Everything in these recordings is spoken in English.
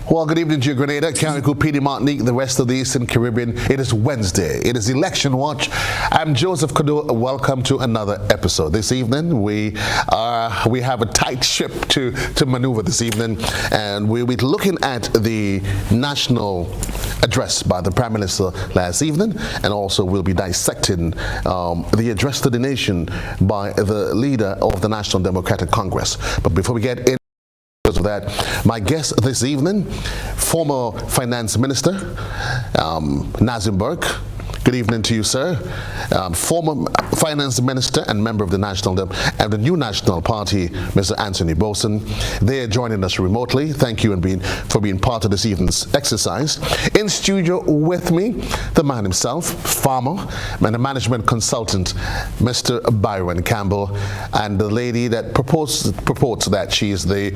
Well, good evening to you, Grenada, Carriacou, PD, Martinique, the rest of the Eastern Caribbean. It is Wednesday. It is Election Watch. I'm Joseph Cadore. Welcome to another episode. This evening, we have a tight ship to maneuver this evening, and we'll be looking at the national address by the Prime Minister last evening, and also we'll be dissecting the address to the nation by the leader of the National Democratic Congress. But before we get in of that, my guest this evening, former Finance Minister Nazim Burke. Good evening to you, sir. Former Finance Minister and member of the the new National Party, Mr. Anthony Boatswain. They are joining us remotely. Thank you for being part of this evening's exercise. In studio with me, the man himself, farmer and a management consultant, Mr. Byran Campbell, and the lady that purports that she is the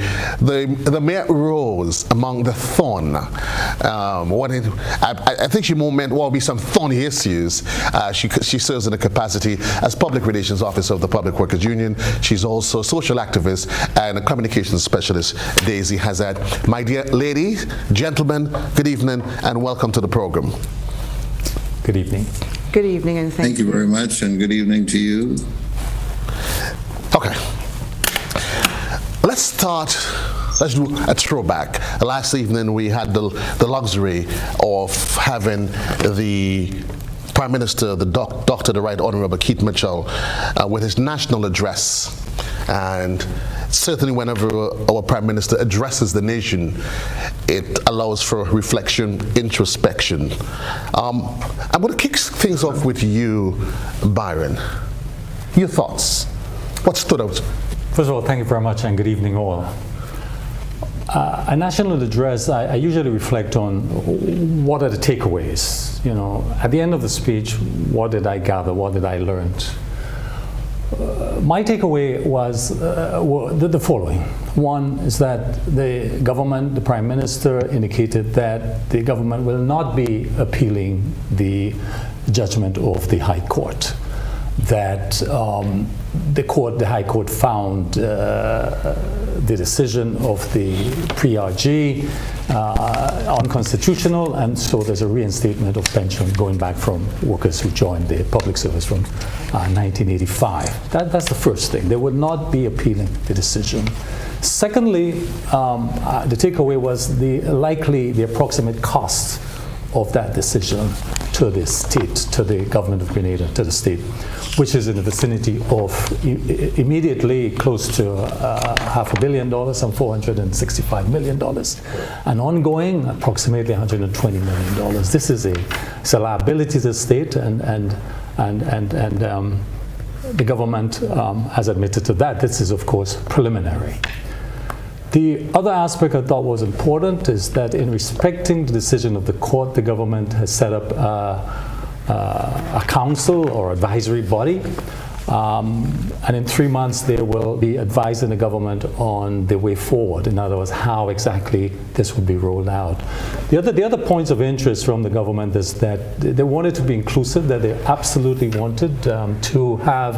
mere rose among the thorn. I think she more meant what will be some thorny issues. She serves in a capacity as Public Relations Officer of the Public Workers Union. She's also a social activist and a communications specialist, Daisy Hazzard. My dear ladies, gentlemen, good evening and welcome to the program. Good evening. Good evening and thank you very much, and good evening to you. Okay. Let's start. Let's do a throwback. Last evening we had the luxury of having the Prime Minister, the Dr. the Right Honorable Keith Mitchell, with his national address. And certainly whenever our Prime Minister addresses the nation, it allows for reflection, introspection. I'm going to kick things off with you, Byran. Your thoughts. What stood out? First of all, thank you very much and good evening all. A national address, I usually reflect on what are the takeaways. You know, at the end of the speech, what did I gather? What did I learn? My takeaway was the following. One is that the government, the Prime Minister, indicated that the government will not be appealing the judgment of the High Court. That the High Court found the decision of the pre-RG unconstitutional, and so there's a reinstatement of pension going back from workers who joined the public service from 1985. That's the first thing. They would not be appealing the decision. Secondly, the takeaway was the approximate cost of that decision to the state, to the government of Grenada, to the state, which is in the vicinity of immediately close to $500 million, some $465 million, and ongoing approximately $120 million. This is a liability to the state, and the government has admitted to that. This is, of course, preliminary. The other aspect I thought was important is that in respecting the decision of the court, the government has set up a council or advisory body, and in 3 months they will be advising the government on the way forward. In other words, how exactly this would be rolled out. The other points of interest from the government is that they wanted to be inclusive, that they absolutely wanted to have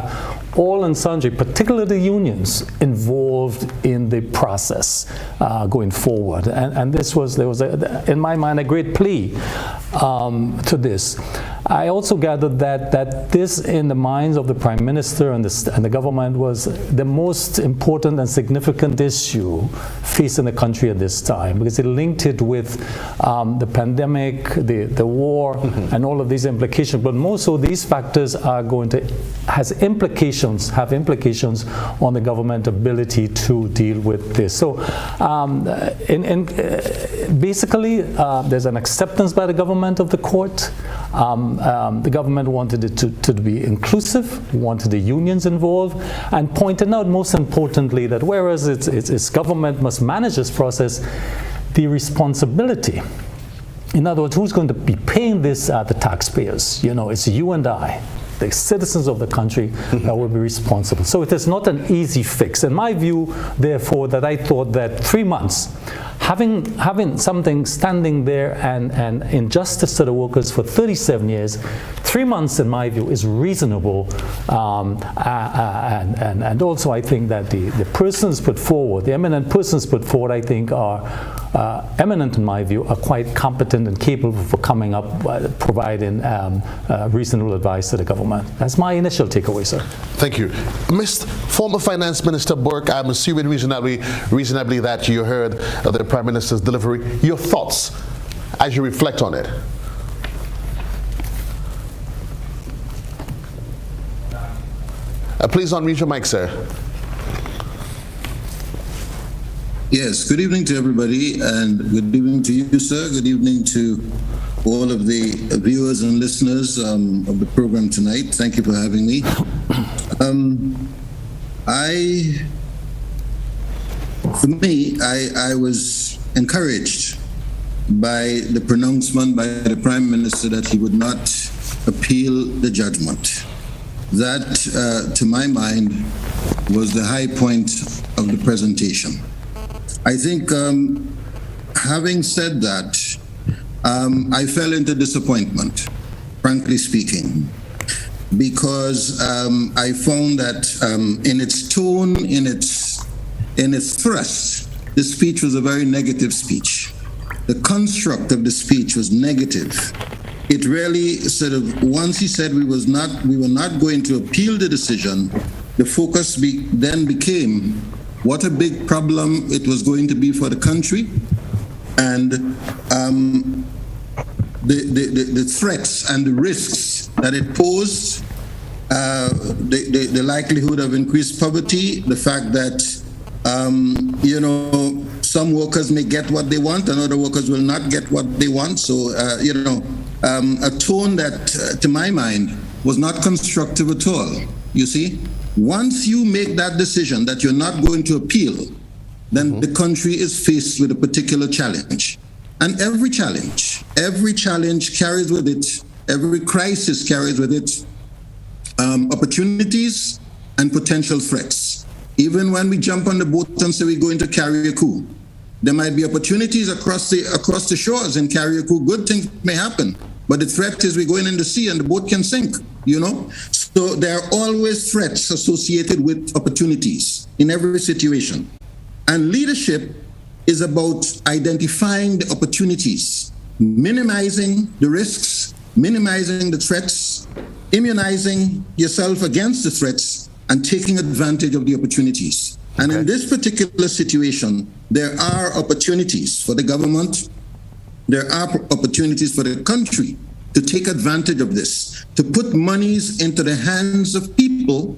all and sundry, particularly the unions, involved in the process going forward. And there was, in my mind, a great plea to this. I also gathered that this, in the minds of the Prime Minister and the government, was the most important and significant issue facing the country at this time, because it linked it with the pandemic, the war, and all of these implications. But more so, these factors are going to have implications on the government ability to deal with this. So basically, there's an acceptance by the government of the court. The government wanted it to be inclusive, wanted the unions involved, and pointed out, most importantly, that whereas its government must manage this process, the responsibility, in other words, who's going to be paying this are the taxpayers. You know, it's you and I, the citizens of the country, that will be responsible. So it is not an easy fix. In my view, therefore, that I thought that 3 months having something standing there and injustice to the workers for 37 years, 3 months in my view is reasonable, and also I think that the persons put forward, the eminent persons put forward, I think are eminent in my view, are quite competent and capable for coming up, providing reasonable advice to the government. That's my initial takeaway, sir. Thank you. Mr. Former Finance Minister Burke, I'm assuming reasonably that you heard the Prime Minister's delivery. Your thoughts as you reflect on it? Please unmute your mic, sir. Yes, good evening to everybody, and good evening to you, sir. Good evening to all of the viewers and listeners of the program tonight. Thank you for having me. I was encouraged by the pronouncement by the Prime Minister that he would not appeal the judgment. That, to my mind, was the high point of the presentation. I think, having said that, I fell into disappointment, frankly speaking, because I found that in its tone, in its thrust, the speech was a very negative speech. The construct of the speech was negative. It really sort of, once he said we were not going to appeal the decision, the focus then became what a big problem it was going to be for the country, and the threats and the risks that it posed, the likelihood of increased poverty, the fact that some workers may get what they want and other workers will not get what they want. So a tone that, to my mind, was not constructive at all. You see, once you make that decision that you're not going to appeal, then the country is faced with a particular challenge. And every challenge carries with it, every crisis carries with it opportunities and potential threats. Even when we jump on the boat and say we're going to Carriacou, there might be opportunities across the shores in Carriacou. Good things may happen, but the threat is we're going in the sea and the boat can sink, So there are always threats associated with opportunities in every situation. And leadership is about identifying the opportunities, minimizing the risks, minimizing the threats, immunizing yourself against the threats, and taking advantage of the opportunities. And in this particular situation, there are opportunities for the government, there are opportunities for the country to take advantage of this, to put monies into the hands of people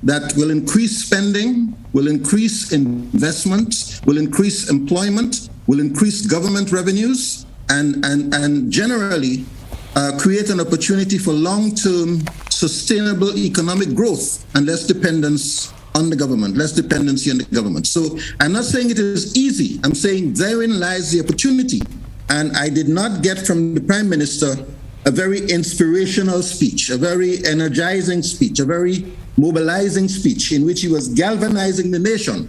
that will increase spending, will increase investment, will increase employment, will increase government revenues, and generally create an opportunity for long-term sustainable economic growth and less dependence on the government, less dependency on the government. So I'm not saying it is easy. I'm saying therein lies the opportunity. And I did not get from the Prime Minister a very inspirational speech, a very energizing speech, a very mobilizing speech in which he was galvanizing the nation.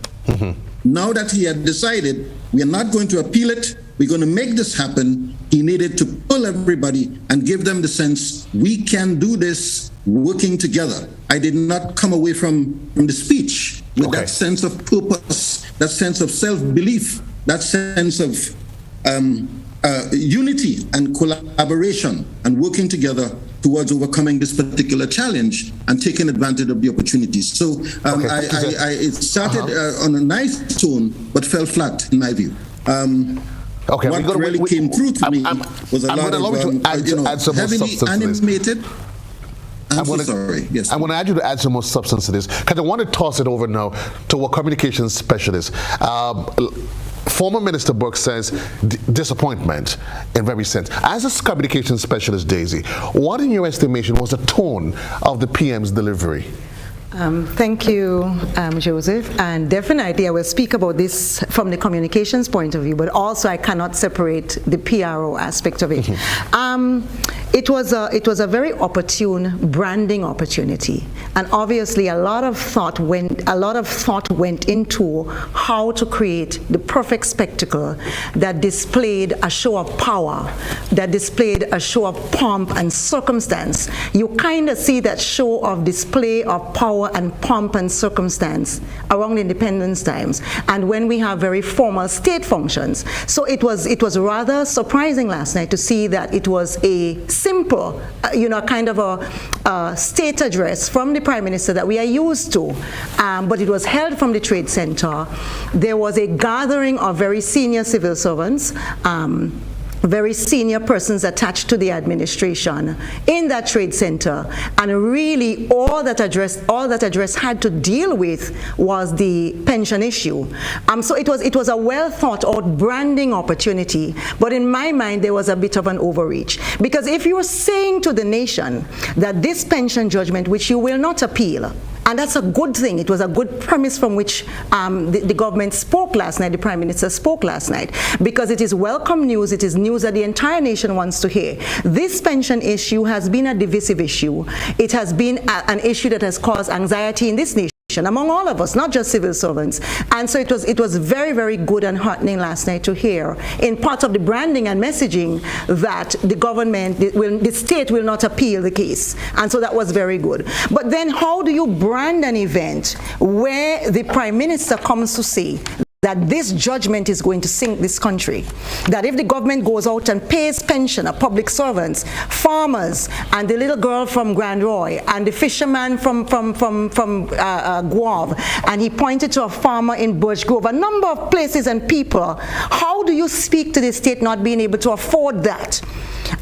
Now that he had decided we are not going to appeal it, we're going to make this happen, he needed to pull everybody and give them the sense we can do this working together. I did not come away from the speech with that sense of purpose, that sense of self-belief, that sense of unity and collaboration and working together towards overcoming this particular challenge and taking advantage of the opportunities. So it started on a nice tone, but fell flat in my view. What really came through to me was a lot of heavily animated. I'm going to add you to add some more substance to this, because I want to toss it over now to a communications specialist. Former Minister Burke says disappointment in very sense. As a communications specialist, Daisy, what in your estimation was the tone of the PM's delivery? Thank you, Joseph. And definitely I will speak about this from the communications point of view, but also I cannot separate the PRO aspect of it. It was a very opportune branding opportunity. and obviously a lot of thought went into how to create the perfect spectacle that displayed a show of power, that displayed a show of pomp and circumstance. You kind of see that show of display of power and pomp and circumstance around independence times, and when we have very formal state functions. So it was rather surprising last night to see that it was a simple, kind of a state address from the Prime Minister that we are used to, but it was held from the Trade Center. There was a gathering of very senior civil servants, very senior persons attached to the administration in that Trade Center, and really all that address had to deal with was the pension issue. So it was a well thought out branding opportunity, but in my mind there was a bit of an overreach, because if you were saying to the nation that this pension judgment, which you will not appeal, and that's a good thing. It was a good premise from which the government spoke last night, the Prime Minister spoke last night, because it is welcome news. It is news that the entire nation wants to hear. This pension issue has been a divisive issue. It has been an issue that has caused anxiety in this nation among all of us, not just civil servants. And so it was very, very good and heartening last night to hear, in part of the branding and messaging, that the government, the state will not appeal the case. And so that was very good. But then how do you brand an event where the Prime Minister comes to say that this judgment is going to sink this country? That if the government goes out and pays pensioner, public servants, farmers, and the little girl from Grand Roy, and the fisherman from Guave, and he pointed to a farmer in Birch Grove, a number of places and people, how do you speak to the state not being able to afford that?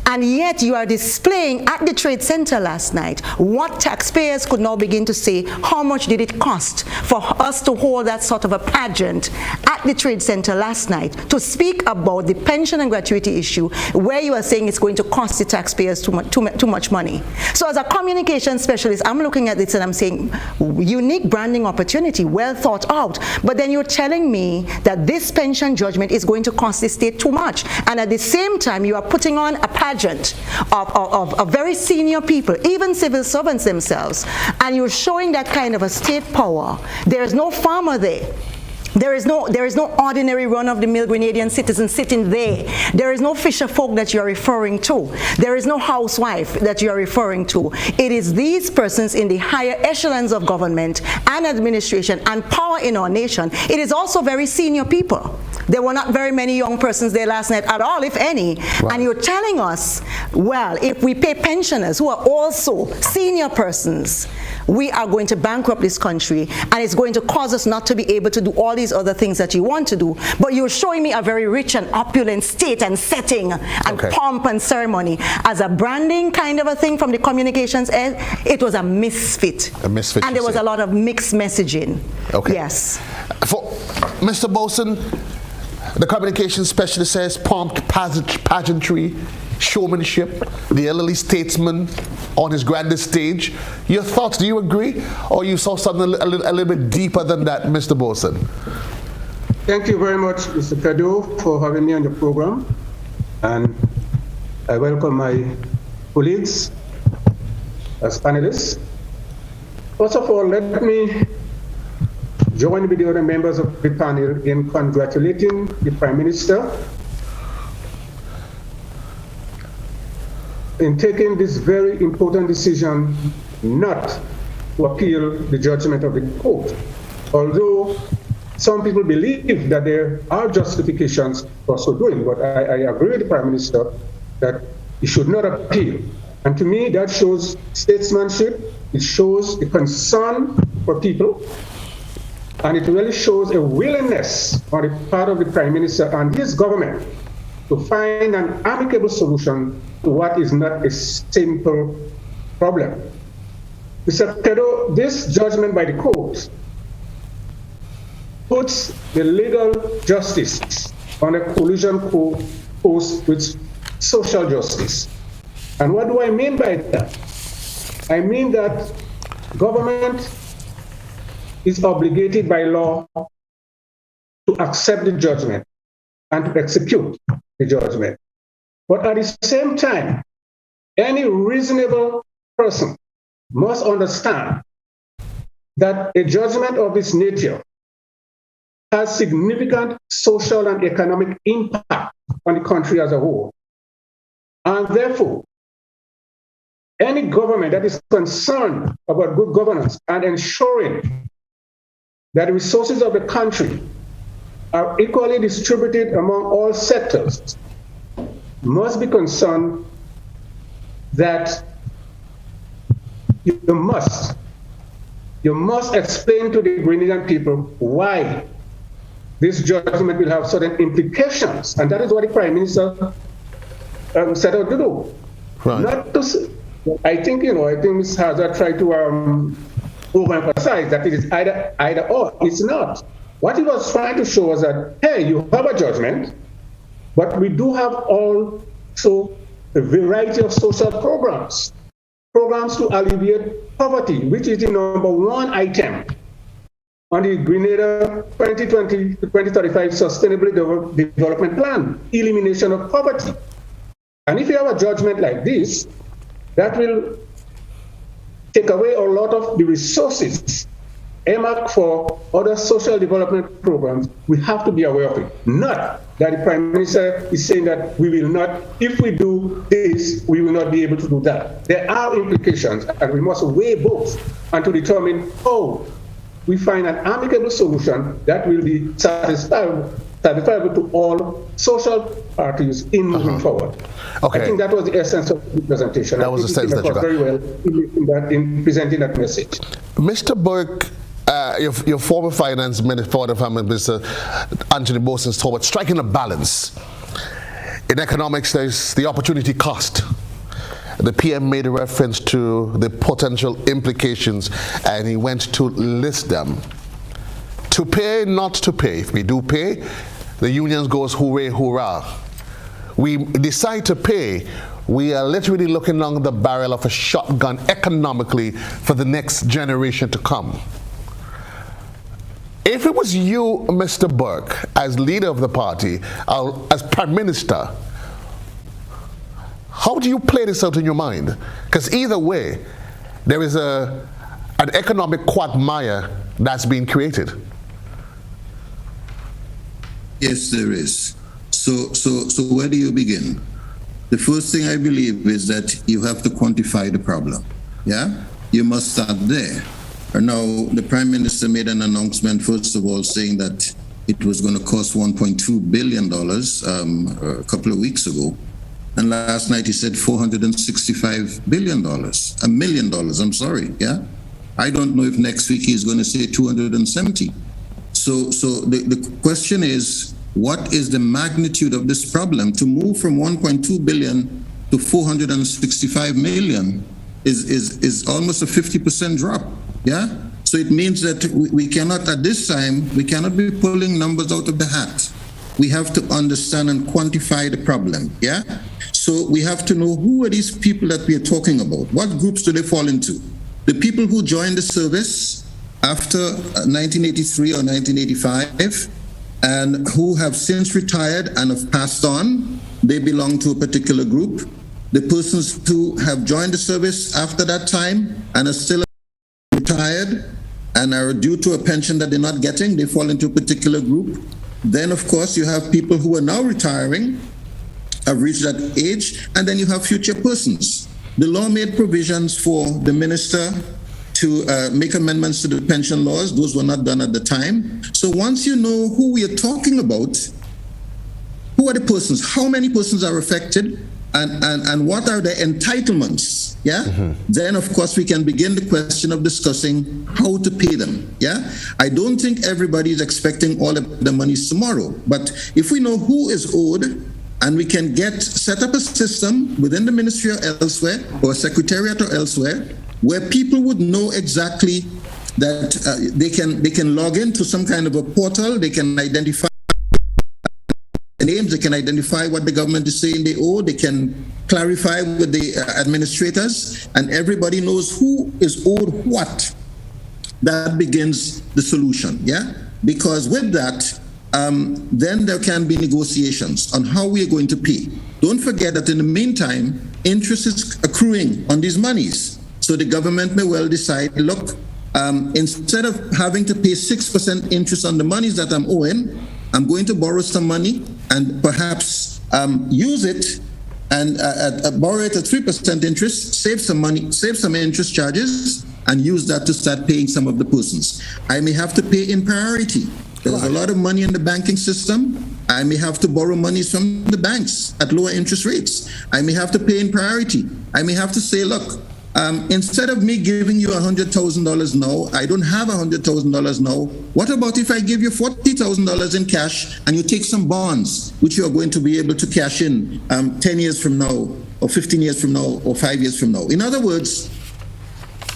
And yet you are displaying at the Trade Center last night what taxpayers could now begin to say, how much did it cost for us to hold that sort of a pageant at the Trade Center last night to speak about the pension and gratuity issue, where you are saying it's going to cost the taxpayers too much money. So as a communication specialist, I'm looking at this and I'm saying, unique branding opportunity, well thought out. But then you're telling me that this pension judgment is going to cost the state too much. And at the same time, you are putting on a pageant of very senior people, even civil servants themselves, and you're showing that kind of a state power. There is no farmer there. There is no ordinary run-of-the-mill Grenadian citizen sitting there. There is no fisher folk that you are referring to. There is no housewife that you are referring to. It is these persons in the higher echelons of government and administration and power in our nation. It is also very senior people. There were not very many young persons there last night at all, if any. Right. And you're telling us, well, if we pay pensioners who are also senior persons, we are going to bankrupt this country, and it's going to cause us not to be able to do all these other things that you want to do. But you're showing me a very rich and opulent state and setting and pomp and ceremony. As a branding kind of a thing from the communications end, it was a misfit. A misfit. And there was a lot of mixed messaging. Okay. Yes. For Mr. Boatswain, the communications specialist says pomp, pageantry, showmanship, the elderly statesman on his grandest stage. Your thoughts, do you agree? Or you saw something a little bit deeper than that, Mr. Boatswain? Thank you very much, Mr. Cadore, for having me on the program. And I welcome my colleagues as panelists. First of all, let me join with the other members of the panel in congratulating the Prime Minister in taking this very important decision not to appeal the judgment of the court. Although some people believe that there are justifications for so doing, but I agree with the Prime Minister that he should not appeal. And to me, that shows statesmanship, it shows a concern for people, and it really shows a willingness on the part of the Prime Minister and his government to find an amicable solution to what is not a simple problem. Mr. Cadore, this judgment by the court puts the legal justice on a collision course with social justice. And what do I mean by that? I mean that government is obligated by law to accept the judgment and to execute the judgment. But at the same time, any reasonable person must understand that a judgment of this nature has significant social and economic impact on the country as a whole. And therefore, any government that is concerned about good governance and ensuring that the resources of the country are equally distributed among all sectors must be concerned that you must explain to the Grenadian people why this judgment will have certain implications. And that is what the Prime Minister set out to do. Right. Not to, I think Ms. Hazzard tried to overemphasize that it is either or. It's not. What he was trying to show was that, hey, you have a judgment, but we do have also a variety of social programs to alleviate poverty, which is the #1 item on the Grenada 2020 to 2035 Sustainable Development Plan, elimination of poverty. And if you have a judgment like this, that will take away a lot of the resources earmarked for other social development programs. We have to be aware of it. Not that the Prime Minister is saying that we will not, if we do this, we will not be able to do that. There are implications, and we must weigh both and to determine how we find an amicable solution that will be satisfiable to all social parties in moving forward. Okay. I think that was the essence of the presentation. That was the sense that you got. Very well in presenting that message. Mr. Burke, your former finance minister, Mr. Anthony Boatswain, talked about striking a balance. In economics, there's the opportunity cost. The PM made a reference to the potential implications, and he went to list them. To pay, not to pay. If we do pay, the unions goes hooray, hurrah. We decide to pay, we are literally looking along the barrel of a shotgun economically for the next generation to come. If it was you, Mr. Burke, as leader of the party, as Prime Minister, how do you play this out in your mind? Because either way, there is an economic quagmire that's being created. Yes, there is. So where do you begin? The first thing I believe is that you have to quantify the problem. Yeah? You must start there. Now, the Prime Minister made an announcement, first of all, saying that it was going to cost $1.2 billion a couple of weeks ago. And last night he said $465 billion, $1 million, I'm sorry, yeah? I don't know if next week he's going to say 270. So the question is, what is the magnitude of this problem? To move from 1.2 billion to 465 million is almost a 50% drop, yeah? So it means that we cannot, at this time, we cannot be pulling numbers out of the hat. We have to understand and quantify the problem, yeah? So we have to know who are these people that we are talking about? What groups do they fall into? The people who joined the service after 1983 or 1985 and who have since retired and have passed on, they belong to a particular group. The persons who have joined the service after that time and are still retired and are due to a pension that they're not getting, they fall into a particular group. Then, of course, you have people who are now retiring, have reached that age, and then you have future persons. The law made provisions for the minister to make amendments to the pension laws. Those were not done at the time. So once you know who we are talking about, who are the persons, how many persons are affected, and what are their entitlements, yeah? Mm-hmm. Then, of course, we can begin the question of discussing how to pay them, yeah? I don't think everybody is expecting all of the monies tomorrow, but if we know who is owed, and we can set up a system within the ministry or elsewhere, or secretariat or elsewhere, where people would know exactly that they can log into some kind of a portal, they can identify names, they can identify what the government is saying they owe, they can clarify with the administrators, and everybody knows who is owed what. That begins the solution, yeah? Because with that, then there can be negotiations on how we are going to pay. Don't forget that in the meantime, interest is accruing on these monies. So the government may well decide, look, instead of having to pay 6% interest on the monies that I'm owing, I'm going to borrow some money and perhaps use it and borrow it at 3% interest, save some money, save some interest charges, and use that to start paying some of the persons. I may have to pay in priority. There's a lot of money in the banking system. I may have to borrow money from the banks at lower interest rates. I may have to pay in priority. I may have to say, look, instead of me giving you $100,000 now, I don't have $100,000 now. What about if I give you $40,000 in cash and you take some bonds, which you are going to be able to cash in 10 years from now, or 15 years from now, or 5 years from now? In other words,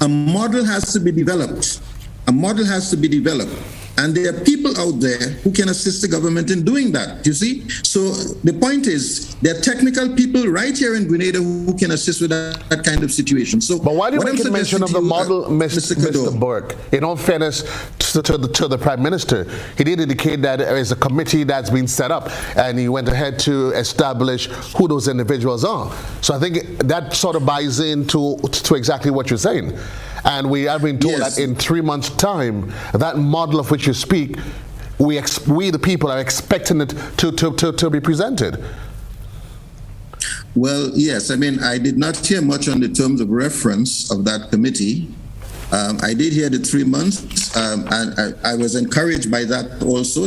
a model has to be developed. A model has to be developed. And there are people out there who can assist the government in doing that, you see? So the point is, there are technical people right here in Grenada who can assist with that kind of situation. So, but why do you make mention of the model, Mr. Burke? In all fairness to the Prime Minister, he did indicate that there is a committee that's been set up, and he went ahead to establish who those individuals are. So I think that sort of buys into exactly what you're saying. And we have been told that in 3 months' time, that model of which you speak, we the people are expecting it to be presented. Well, yes. I mean, I did not hear much on the terms of reference of that committee. I did hear the 3 months, and I was encouraged by that also.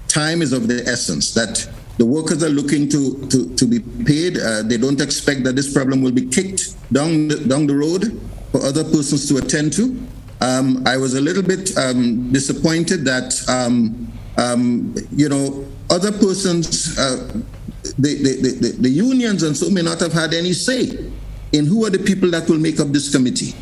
Time is of the essence. That the workers are looking to be paid. They don't expect that this problem will be kicked down the road for other persons to attend to. I was a little bit disappointed that other persons, the unions and so, may not have had any say in who are the people that will make up this committee.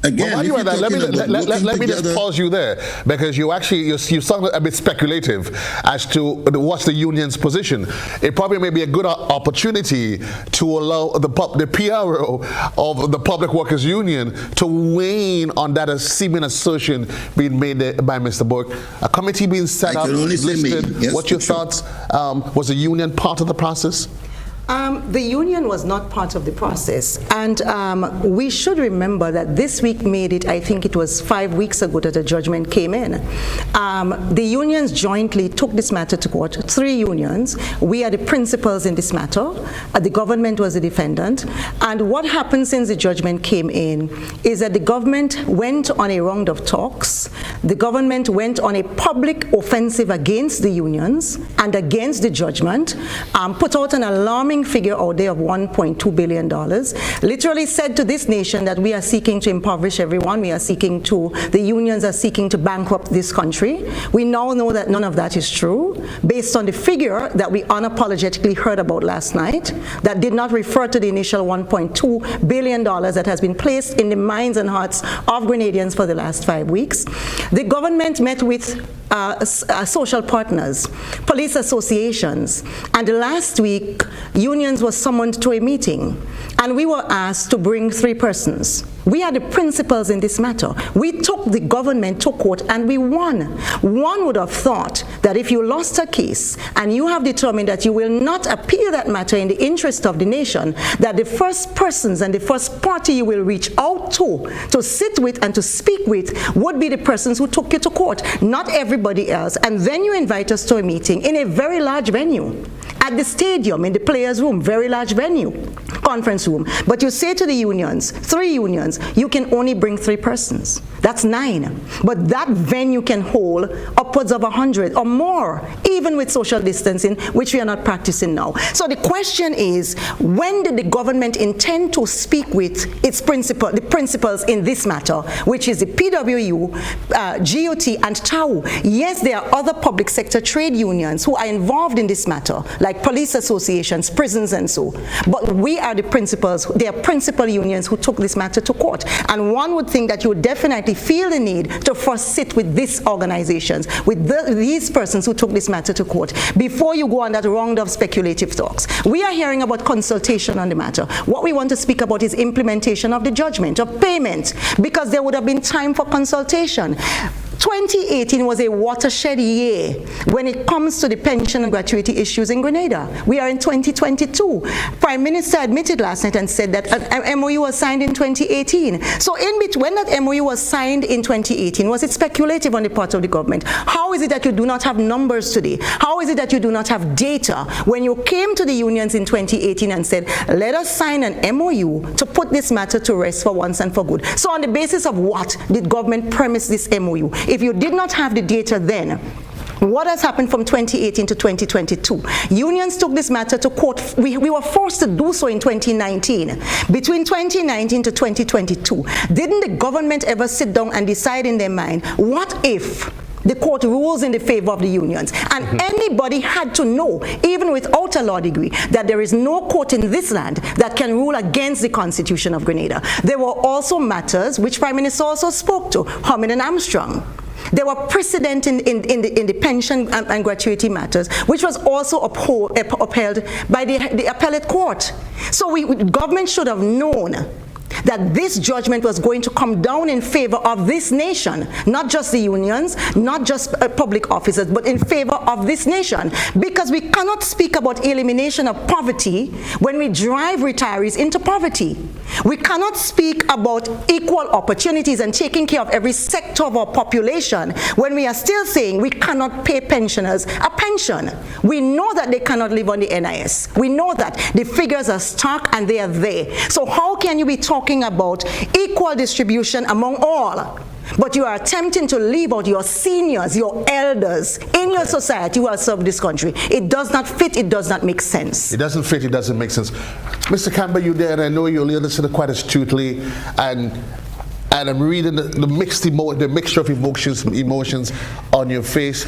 Again, let me just pause you there, because you sound a bit speculative as to what's the union's position. It probably may be a good opportunity to allow the PRO of the Public Workers Union to weigh in on that seeming assertion being made by Mr. Burke. A committee being set up, listed. Yes, what's your thoughts? Was the union part of the process? The union was not part of the process, and we should remember that this week made it, I think it was 5 weeks ago that a judgment came in. The unions jointly took this matter to court, 3 unions. We are the principals in this matter. The government was the defendant. And what happened since the judgment came in is that the government went on a round of talks. The government went on a public offensive against the unions and against the judgment, put out an alarming figure out there of $1.2 billion, literally said to this nation that we are seeking to impoverish everyone, the unions are seeking to bankrupt this country. We now know that none of that is true, based on the figure that we unapologetically heard about last night, that did not refer to the initial $1.2 billion that has been placed in the minds and hearts of Grenadians for the last 5 weeks. The government met with social partners, police associations, and last week unions were summoned to a meeting, and we were asked to bring 3 persons. We are the principals in this matter. We took the government to court and we won. One would have thought that if you lost a case and you have determined that you will not appeal that matter in the interest of the nation, that the first persons and the first party you will reach out to sit with and to speak with would be the persons who took you to court, not everybody else. And then you invite us to a meeting in a very large venue, at the stadium, in the players' room, very large venue, conference room. But you say to the unions, 3 unions, you can only bring 3 persons. That's 9. But that venue can hold upwards of 100 or more, even with social distancing, which we are not practicing now. So the question is, when did the government intend to speak with its the principals in this matter, which is the PWU, GOT, and TAU? Yes, there are other public sector trade unions who are involved in this matter, like police associations, prisons, and so. But we are the principals. They are principal unions who took this matter to court. And one would think that you would definitely feel the need to first sit with these organizations, with these persons who took this matter to court, before you go on that round of speculative talks. We are hearing about consultation on the matter. What we want to speak about is implementation of the judgment, of payment, because there would have been time for consultation. 2018 was a watershed year when it comes to the pension and gratuity issues in Grenada. We are in 2022. Prime Minister admitted last night and said that an MOU was signed in 2018. So in between, when that MOU was signed in 2018, was it speculative on the part of the government? How is it that you do not have numbers today? How is it that you do not have data when you came to the unions in 2018 and said, let us sign an MOU to put this matter to rest for once and for good? So on the basis of what did government premise this MOU? If you did not have the data then, what has happened from 2018 to 2022? Unions took this matter to court. We were forced to do so in 2019. Between 2019 to 2022, didn't the government ever sit down and decide in their mind, what if the court rules in the favor of the unions? And anybody had to know, even without a law degree, that there is no court in this land that can rule against the Constitution of Grenada. There were also matters which Prime Minister also spoke to, Hamid and Armstrong. There were precedent in the pension and gratuity matters, which was also upheld by the appellate court. So government should have known that this judgment was going to come down in favor of this nation, not just the unions, not just public officers, but in favor of this nation. Because we cannot speak about elimination of poverty when we drive retirees into poverty. We cannot speak about equal opportunities and taking care of every sector of our population when we are still saying we cannot pay pensioners a pension. We know that they cannot live on the NIS. We know that the figures are stark and they are there. So how can you be talking about equal distribution among all, but you are attempting to leave out your seniors, your elders in your society who have served this country? It does not fit, it does not make sense. It doesn't fit, it doesn't make sense. Mr. Campbell, you there, and I know you listen quite astutely, and I'm reading the mixture of emotions on your face.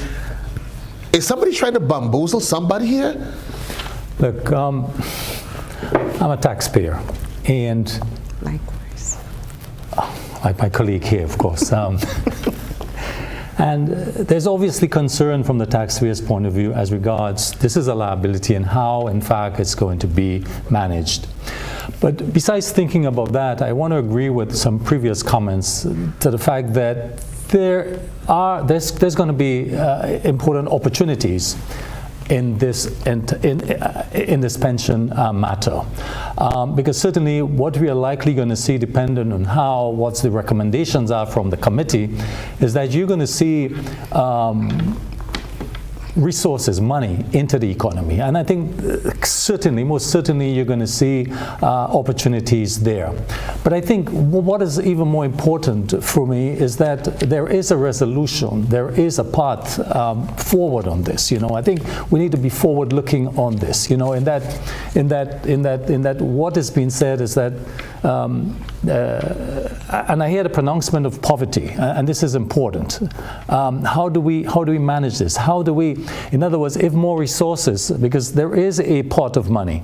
Is somebody trying to bamboozle somebody here? Look, I'm a taxpayer, and Likewise. like my colleague here, of course. And there's obviously concern from the taxpayer's point of view as regards this is a liability and how, in fact, it's going to be managed. But besides thinking about that, I want to agree with some previous comments to the fact that there's going to be important opportunities in this pension matter, because certainly what we are likely going to see, depending on what the recommendations are from the committee, is that you're going to see resources, money into the economy. And I think most certainly you're going to see opportunities there. But I think what is even more important for me is that there is a resolution, there is a path forward on this. I think we need to be forward looking on this. In that what is being said is that and I hear the pronouncement of poverty, and this is important. How do we manage this? How do we, in other words, if more resources, because there is a pot of money,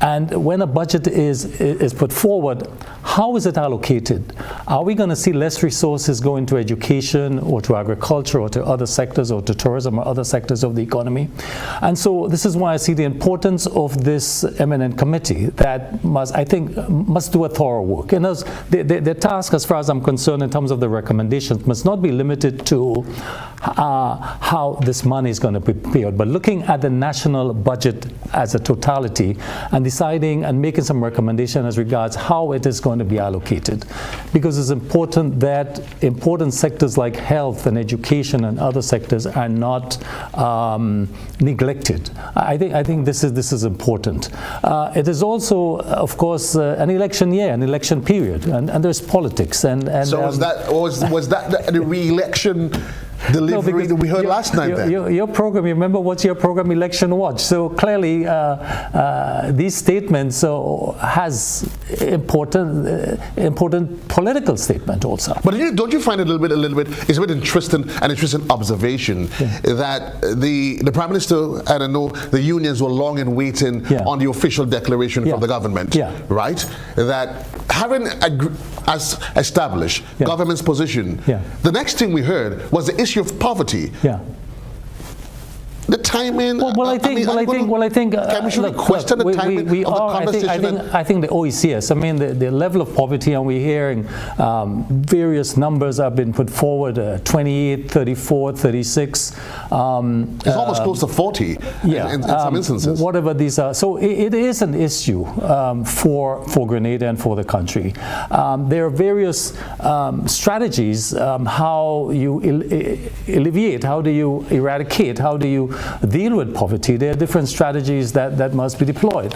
and when a budget is put forward, how is it allocated? Are we going to see less resources go into education or to agriculture or to other sectors or to tourism or other sectors of the economy? And so this is why I see the importance of this eminent committee that must do a thorough work. And the task, as far as I'm concerned, in terms of the recommendations, must not be limited to how this money is going to be paid, but looking at the national budget as a totality and deciding and making some recommendation as regards how it is going to be allocated, because it's important that important sectors like health and education and other sectors are not neglected. I think this is important. It is also, of course, an election year, an election period, and there's politics. And so was that the re-election delivery that we heard last night? Your program, you remember what's your program, Election Watch? So clearly these statements has important political statement also. But don't you find it a little bit it's a bit interesting observation that the Prime Minister, and I know the unions were long in waiting on the official declaration from the government, right? That having established government's position, the next thing we heard was the issue of poverty. the timing? I think. Can we should question the timing of the conversation? I think the OECS. I mean, the level of poverty, and we're hearing various numbers have been put forward: 28, 34, 36. It's almost close to 40. Yeah, in some instances. Whatever these are. So it is an issue for Grenada and for the country. There are various strategies how you alleviate, how do you eradicate, how do you deal with poverty. There are different strategies that must be deployed.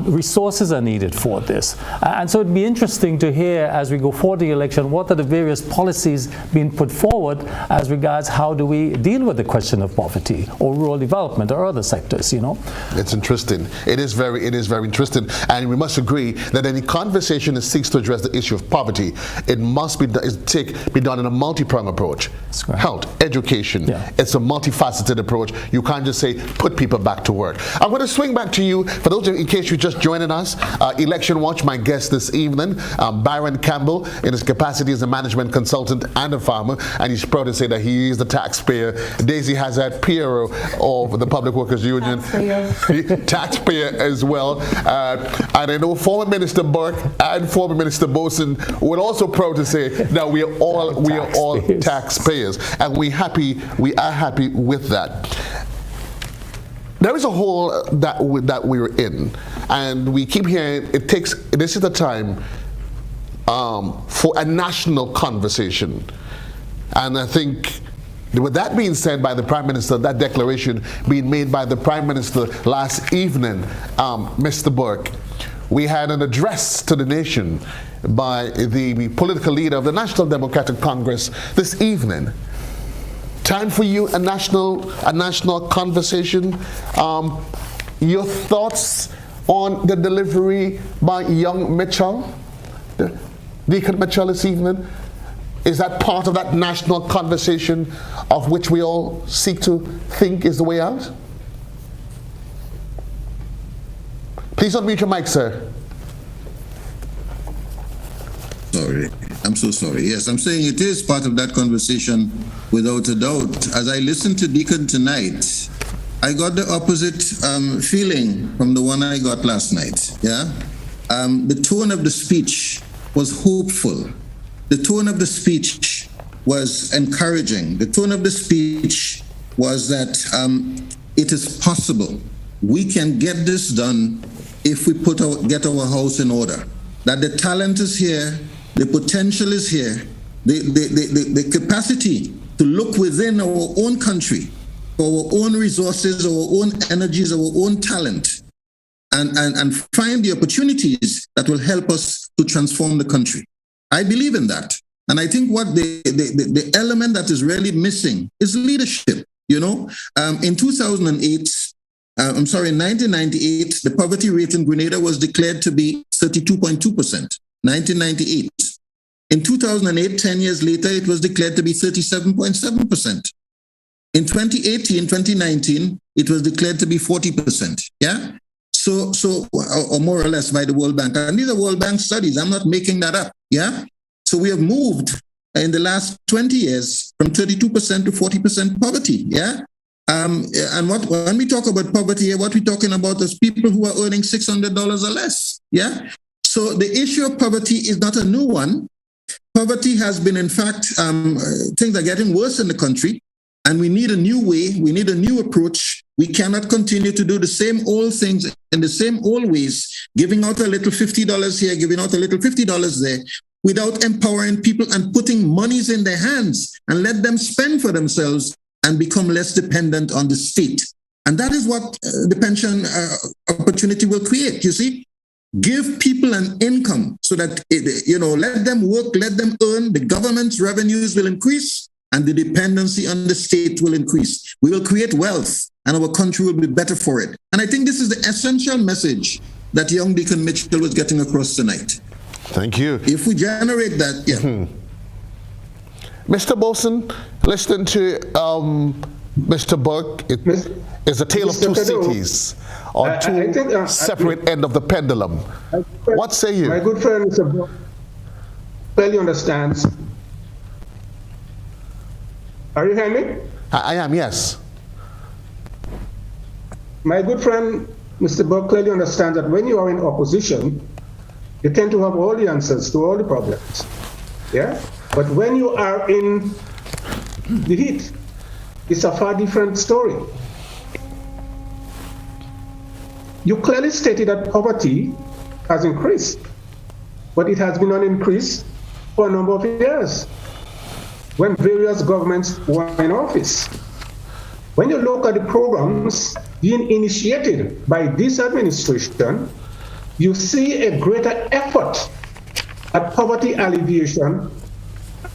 Resources are needed for this. And so it'd be interesting to hear as we go forward the election, what are the various policies being put forward as regards how do we deal with the question of poverty or rural development or other sectors, you know? It's interesting. It is very interesting. And we must agree that any conversation that seeks to address the issue of poverty, it must be done in a multi-pronged approach. Health, education. Yeah. It's a multifaceted approach. You can't just say, put people back to work. I'm going to swing back to you. For those of you, in case you're just joining us, Election Watch, my guest this evening, Byran Campbell, in his capacity as a management consultant and a farmer, and he's proud to say that he is the taxpayer. Daisy Hazzard, PRO of the Public Workers Union. Taxpayer as well. And I know former Minister Burke and former Minister Boatswain were also proud to say that we are all taxpayers, and we are happy with that. There is a hole that we're in, and we keep hearing this is the time for a national conversation. And I think, with that being said by the Prime Minister, that declaration being made by the Prime Minister last evening, Mr. Burke, we had an address to the nation by the political leader of the National Democratic Congress this evening. Time for you, a national conversation. Your thoughts on the delivery by young Mitchell, Deacon Mitchell this evening? Is that part of that national conversation of which we all seek to think is the way out? Please unmute your mic, sir. Sorry, I'm so sorry. Yes, I'm saying it is part of that conversation without a doubt. As I listened to Deacon tonight, I got the opposite feeling from the one I got last night. Yeah, the tone of the speech was hopeful. The tone of the speech was encouraging. The tone of the speech was that it is possible. We can get this done if we get our house in order. That the talent is here, the potential is here, the capacity to look within our own country for our own resources, our own energies, our own talent, and find the opportunities that will help us to transform the country. I believe in that. And I think what the element that is really missing is leadership. You know, in 1998, the poverty rate in Grenada was declared to be 32.2%, 1998. In 2008, 10 years later, it was declared to be 37.7%. In 2019, it was declared to be 40%. Yeah? So, or more or less by the World Bank. And these are World Bank studies. I'm not making that up. Yeah? So we have moved in the last 20 years from 32% to 40% poverty. Yeah? And when we talk about poverty, what we're talking about is people who are earning $600 or less. Yeah. So the issue of poverty is not a new one. Poverty has been, in fact, things are getting worse in the country, and we need a new way. We need a new approach. We cannot continue to do the same old things in the same old ways, giving out a little $50 here, giving out a little $50 there, without empowering people and putting monies in their hands and let them spend for themselves and become less dependent on the state. And that is what the pension opportunity will create, you see. Give people an income so that, let them work, let them earn, the government's revenues will increase and the dependency on the state will increase. We will create wealth and our country will be better for it. And I think this is the essential message that young Deacon Mitchell was getting across tonight. Thank you. If we generate that, yeah. Mr. Boatswain, listening to Mr. Burke, it's a tale of two cities, or two separate ends of the pendulum. What say you? My good friend Mr. Burke clearly understands. Are you hearing me? I am, yes. my good friend, Mr. Burke, clearly understands that when you are in opposition, you tend to have all the answers to all the problems. Yeah? But when you are in the heat, it's a far different story. You clearly stated that poverty has increased, but it has been on increase for a number of years when various governments were in office. When you look at the programs being initiated by this administration, you see a greater effort at poverty alleviation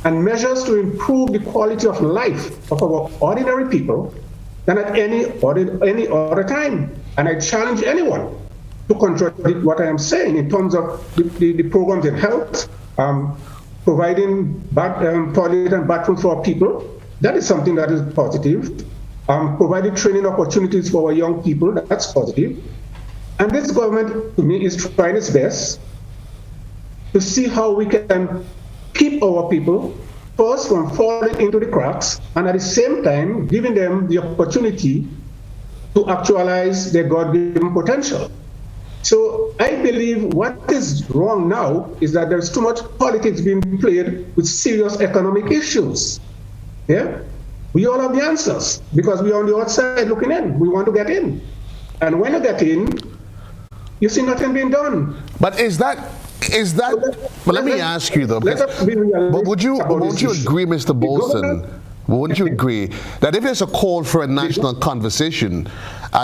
and measures to improve the quality of life of our ordinary people than at any other time. And I challenge anyone to contradict what I am saying in terms of the programs in health, providing toilet and bathrooms for our people. That is something that is positive. Providing training opportunities for our young people, that's positive. And this government, to me, is trying its best to see how we can keep our people first from falling into the cracks, and at the same time giving them the opportunity to actualize their God-given potential. So I believe what is wrong now is that there's too much politics being played with serious economic issues. Yeah? We all have the answers because we are on the outside looking in. We want to get in. And when you get in, you see nothing being done. But but let me ask you though, but won't you agree, Mr. Bolson, wouldn't you agree that if there's a call for a national conversation,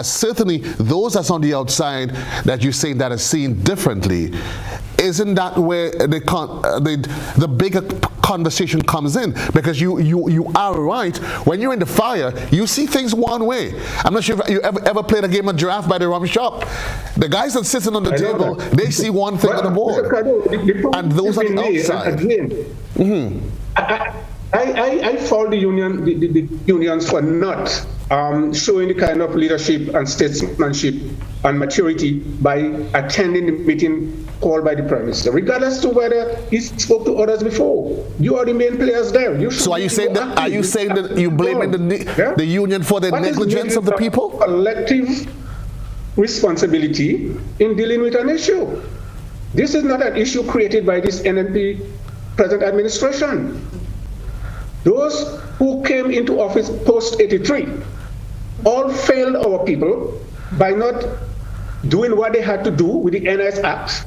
certainly those that's on the outside that you say that are seen differently, isn't that where the bigger conversation comes in? Because you are right. When you're in the fire, you see things one way. I'm not sure if you ever played a game of draft by the rum shop. The guys that sitting on the table, they see one thing on the board, and those on the outside. I fault the unions for not showing the kind of leadership and statesmanship and maturity by attending the meeting called by the Prime Minister, regardless to whether he spoke to others before. You are the main players there. So are you saying that you blaming the union for the negligence of the people? Collective responsibility in dealing with an issue. This is not an issue created by this NNP present administration. Those who came into office post-83 all failed our people by not doing what they had to do with the NIS Act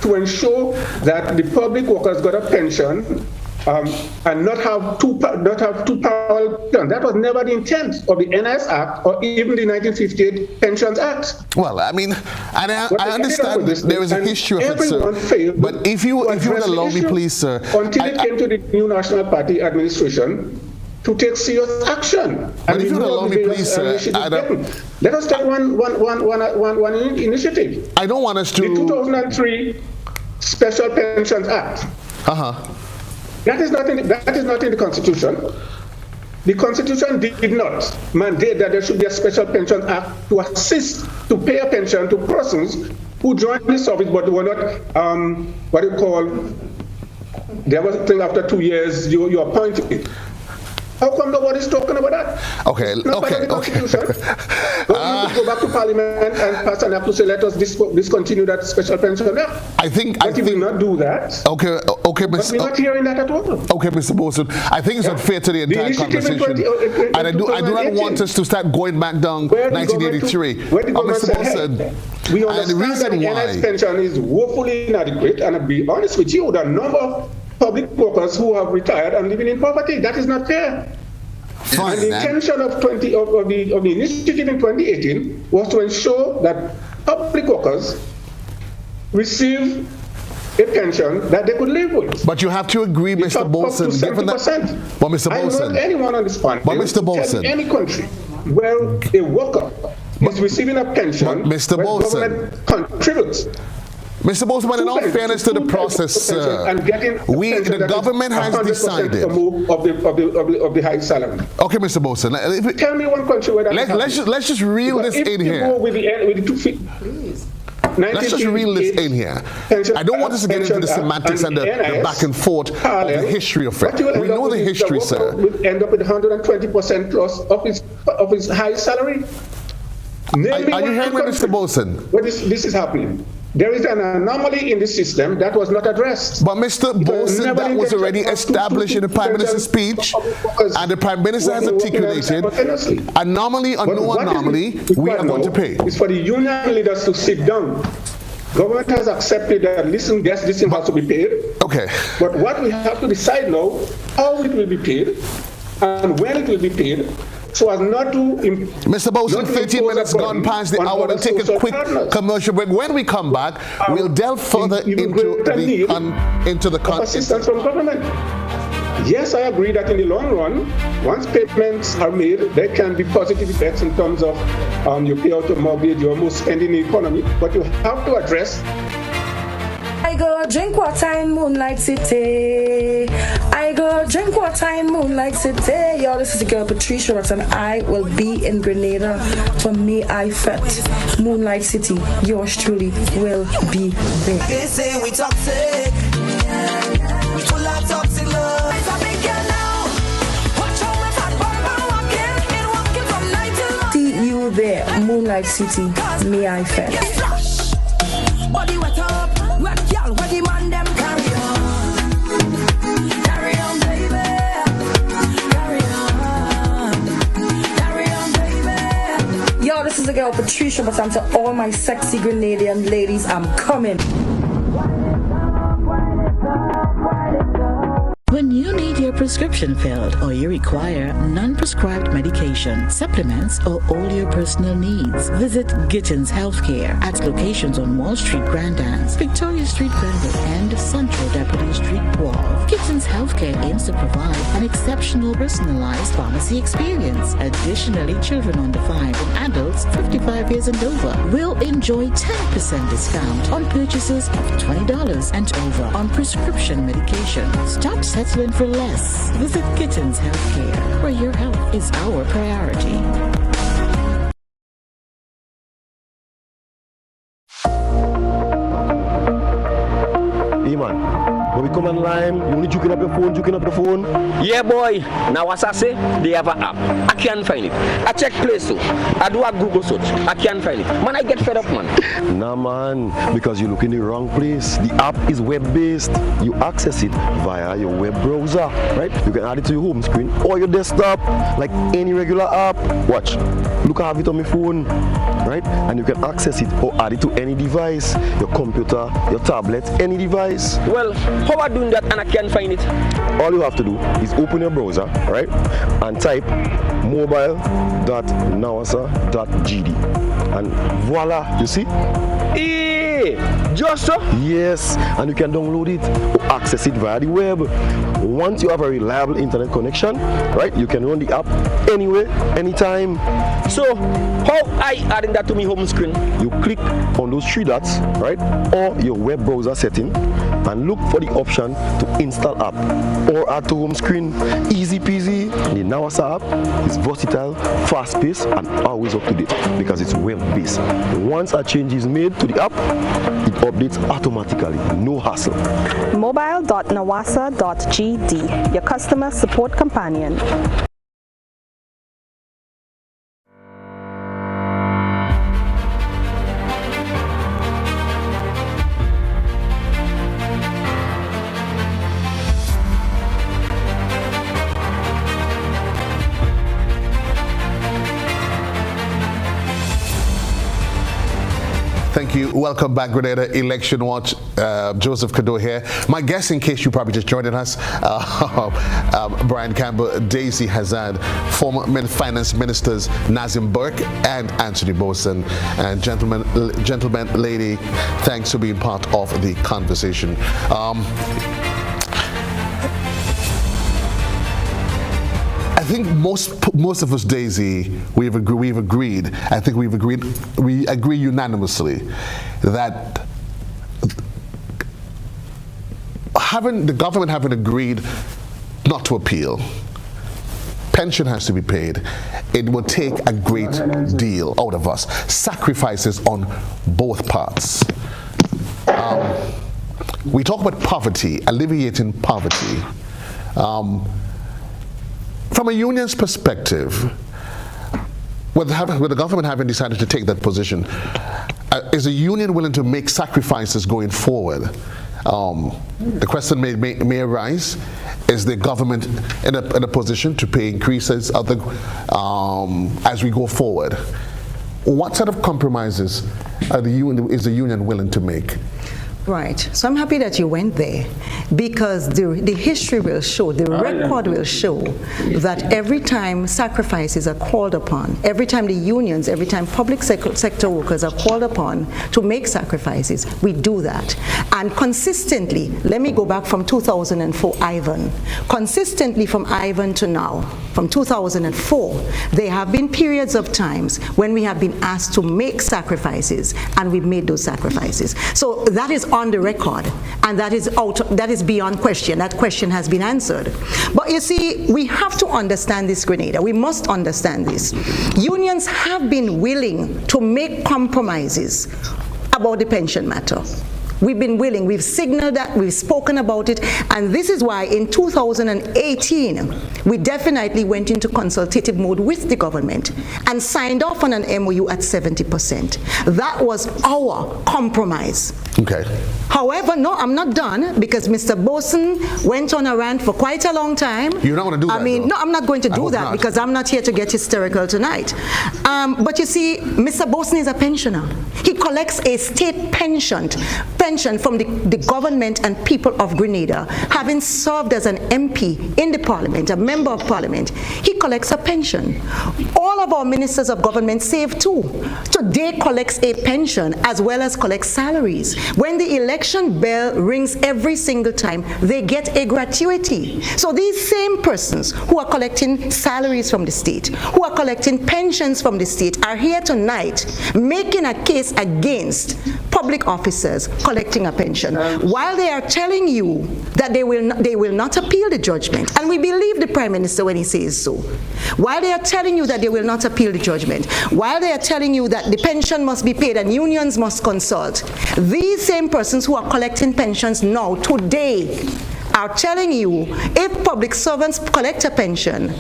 to ensure that the public workers got a pension and not have two parallel plans. That was never the intent of the NIS Act or even the 1958 Pensions Act. Well, I mean, and I understand there is a history of it, sir. But if you would allow me, please, sir. Until it came to the new National Party administration to take serious action. But if you would allow me, please, sir. Let us take one initiative. I don't want us to. The 2003 Special Pensions Act. That is not in the Constitution. The Constitution did not mandate that there should be a Special Pensions Act to assist to pay a pension to persons who joined the service but were not, there was a thing after 2 years you appointed. How come nobody's talking about that? Okay. But we need to go back to Parliament and pass an act to say, let us discontinue that Special Pension Act. I think will not do that. Okay, but we're not hearing that at all. Okay, Mr. Bolson, I think it's unfair to the entire conversation. And I do not want us to start going back down 1983. Mr. Bolson, we understand that the NS pension is woefully inadequate, and I'll be honest with you, the number of public workers who have retired and living in poverty, that is not fair. Fine, and the intention of the initiative in 2018 was to ensure that public workers receive a pension that they could live with. But you have to agree, Mr. Bolson, given that. But Mr. Bolson, I know anyone on this panel. But Mr. Bolson, any country where a worker is receiving a pension, Mr. Bolson, government contributes. Mr. Bolson, but in all fairness to the process, the government has decided of the high salary. Okay, Mr. Bolson, tell me one country where that let's just reel this in here. Let's just reel this in here. I don't want us to get into the semantics and the back and forth of the history of it. We know the history, sir. Will end up with 120% plus of his high salary. Name me Are you one hearing me, country Mr. Boatswain? where this is happening. There is an anomaly in the system that was not addressed. But Mr. Boatswain, that was already established in the Prime Minister's speech, and the Prime Minister has articulated, anomaly or no anomaly, we are going to pay. It's for the union leaders to sit down. Government has accepted that, listen, yes, this thing has to be paid. Okay. But what we have to decide now, how it will be paid, and when it will be paid, so as not to... Mr. Boatswain, 15 minutes gone past the hour. We'll take a quick commercial break. When we come back, we'll delve further into the assistance from government. Yes, I agree that in the long run, once payments are made, there can be positive effects in terms of you pay out a mortgage, you almost spend in the economy, but you have to address. I go drink water in Moonlight City. I go drink water in Moonlight City. Yo, this is the girl Patricia Ross, and I will be in Grenada for May I Fet. Moonlight City, yours truly will be there. They say we toxic. We full of toxic love. It's a big girl now. Watch how my fat bumper walking. It walking from night till morning. See you there, Moonlight City, May I Fet. Body wet up. Wet girl, where the man them carry on. Carry on, baby. Carry on. Carry on, baby. Yo, this is the girl Patricia, but I'm to all my sexy Grenadian ladies, I'm coming. When you need your prescription filled or you require non-prescribed medication, supplements, or all your personal needs, visit Gittins Healthcare at locations on Wall Street, Grand Anse, Victoria Street, Glenwood, and Central Deputy Street, Wharf. Gittins Healthcare aims to provide an exceptional personalized pharmacy experience. Additionally, children under 5 and adults 55 years and over will enjoy 10% discount on purchases of $20 and over on prescription medication. Stop settling for less. Visit Gittins Healthcare, where your health is our priority. Hey man, when we come online, you only juking up the phone. Yeah boy, now as I say, they have an app. I can't find it. I check Play Store. I do a Google search. I can't find it. Man, I get fed up, man. Nah man, because you look in the wrong place. The app is web-based. You access it via your web browser, right? You can add it to your home screen or your desktop, like any regular app. Watch, look, I have it on my phone, right? And you can access it or add it to any device, your computer, your tablet, any device. Well, how about doing that and I can't find it? All you have to do is open your browser, right? And type mobile.nawasa.gd. And voila, you see? Just so? Yes, and you can download it or access it via the web. Once you have a reliable internet connection, right, you can run the app anywhere, anytime. So, how I adding that to my home screen? You click on those 3 dots, right, or your web browser setting, and look for the option to install app or add to home screen. Easy peasy. The Nawasa app is versatile, fast-paced, and always up to date because it's web-based. Once a change is made to the app, it updates automatically, no hassle. Mobile.nawasa.gd, your customer support companion. Thank you. Welcome back, Grenada Election Watch. Joseph Cadore here. My guest, in case you probably just joined us, Byran Campbell, Daisy Hazzard, former finance ministers Nazim, Burke, and Anthony Boatswain. And gentlemen, lady, thanks for being part of the conversation. I think most of us, Daisy, we agree unanimously that the government having agreed not to appeal, pension has to be paid, it will take a great deal out of us, sacrifices on both parts. We talk about poverty, alleviating poverty. From a union's perspective, with the government having decided to take that position, is the union willing to make sacrifices going forward? The question may arise: is the government in a position to pay increases as we go forward? What sort of compromises is the union willing to make? Right. So I'm happy that you went there, because the history will show, the record will show that every time sacrifices are called upon, every time the unions, every time public sector workers are called upon to make sacrifices, we do that. And consistently, let me go back from 2004, Ivan. Consistently from Ivan to now, from 2004, there have been periods of times when we have been asked to make sacrifices, and we've made those sacrifices. So that is on the record, and that is beyond question. That question has been answered. But you see, we have to understand this, Grenada. We must understand this. Unions have been willing to make compromises about the pension matter. We've been willing, we've signaled that, we've spoken about it, and this is why in 2018, we definitely went into consultative mode with the government and signed off on an MOU at 70%. That was our compromise. Okay. However, no, I'm not done, because Mr. Boatswain went on a rant for quite a long time. You're not going to do that, no, I'm not going to do that, because I'm not here to get hysterical tonight. But you see, Mr. Boatswain is a pensioner. He collects a state pension from the government and people of Grenada. Having served as an MP in the parliament, a member of parliament, he collects a pension. All of our ministers of government save too. Today collects a pension as well as collects salaries. When the election bell rings every single time, they get a gratuity. So these same persons who are collecting salaries from the state, who are collecting pensions from the state, are here tonight making a case against public officers collecting a pension, while they are telling you that they will not appeal the judgment. And we believe the Prime Minister when he says so. While they are telling you that they will not appeal the judgment, while they are telling you that the pension must be paid and unions must consult, these same persons who are collecting pensions now, today, are telling you if public servants collect a pension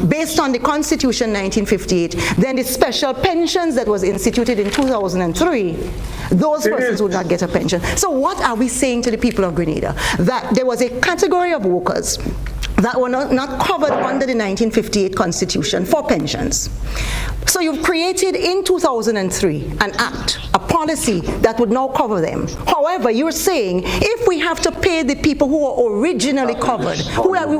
based on the Constitution 1958, then the special pensions that was instituted in 2003, those persons would not get a pension. So what are we saying to the people of Grenada? That there was a category of workers that were not covered under the 1958 Constitution for pensions. So you've created in 2003 an act, a policy that would now cover them. However, you're saying if we have to pay the people who are originally covered,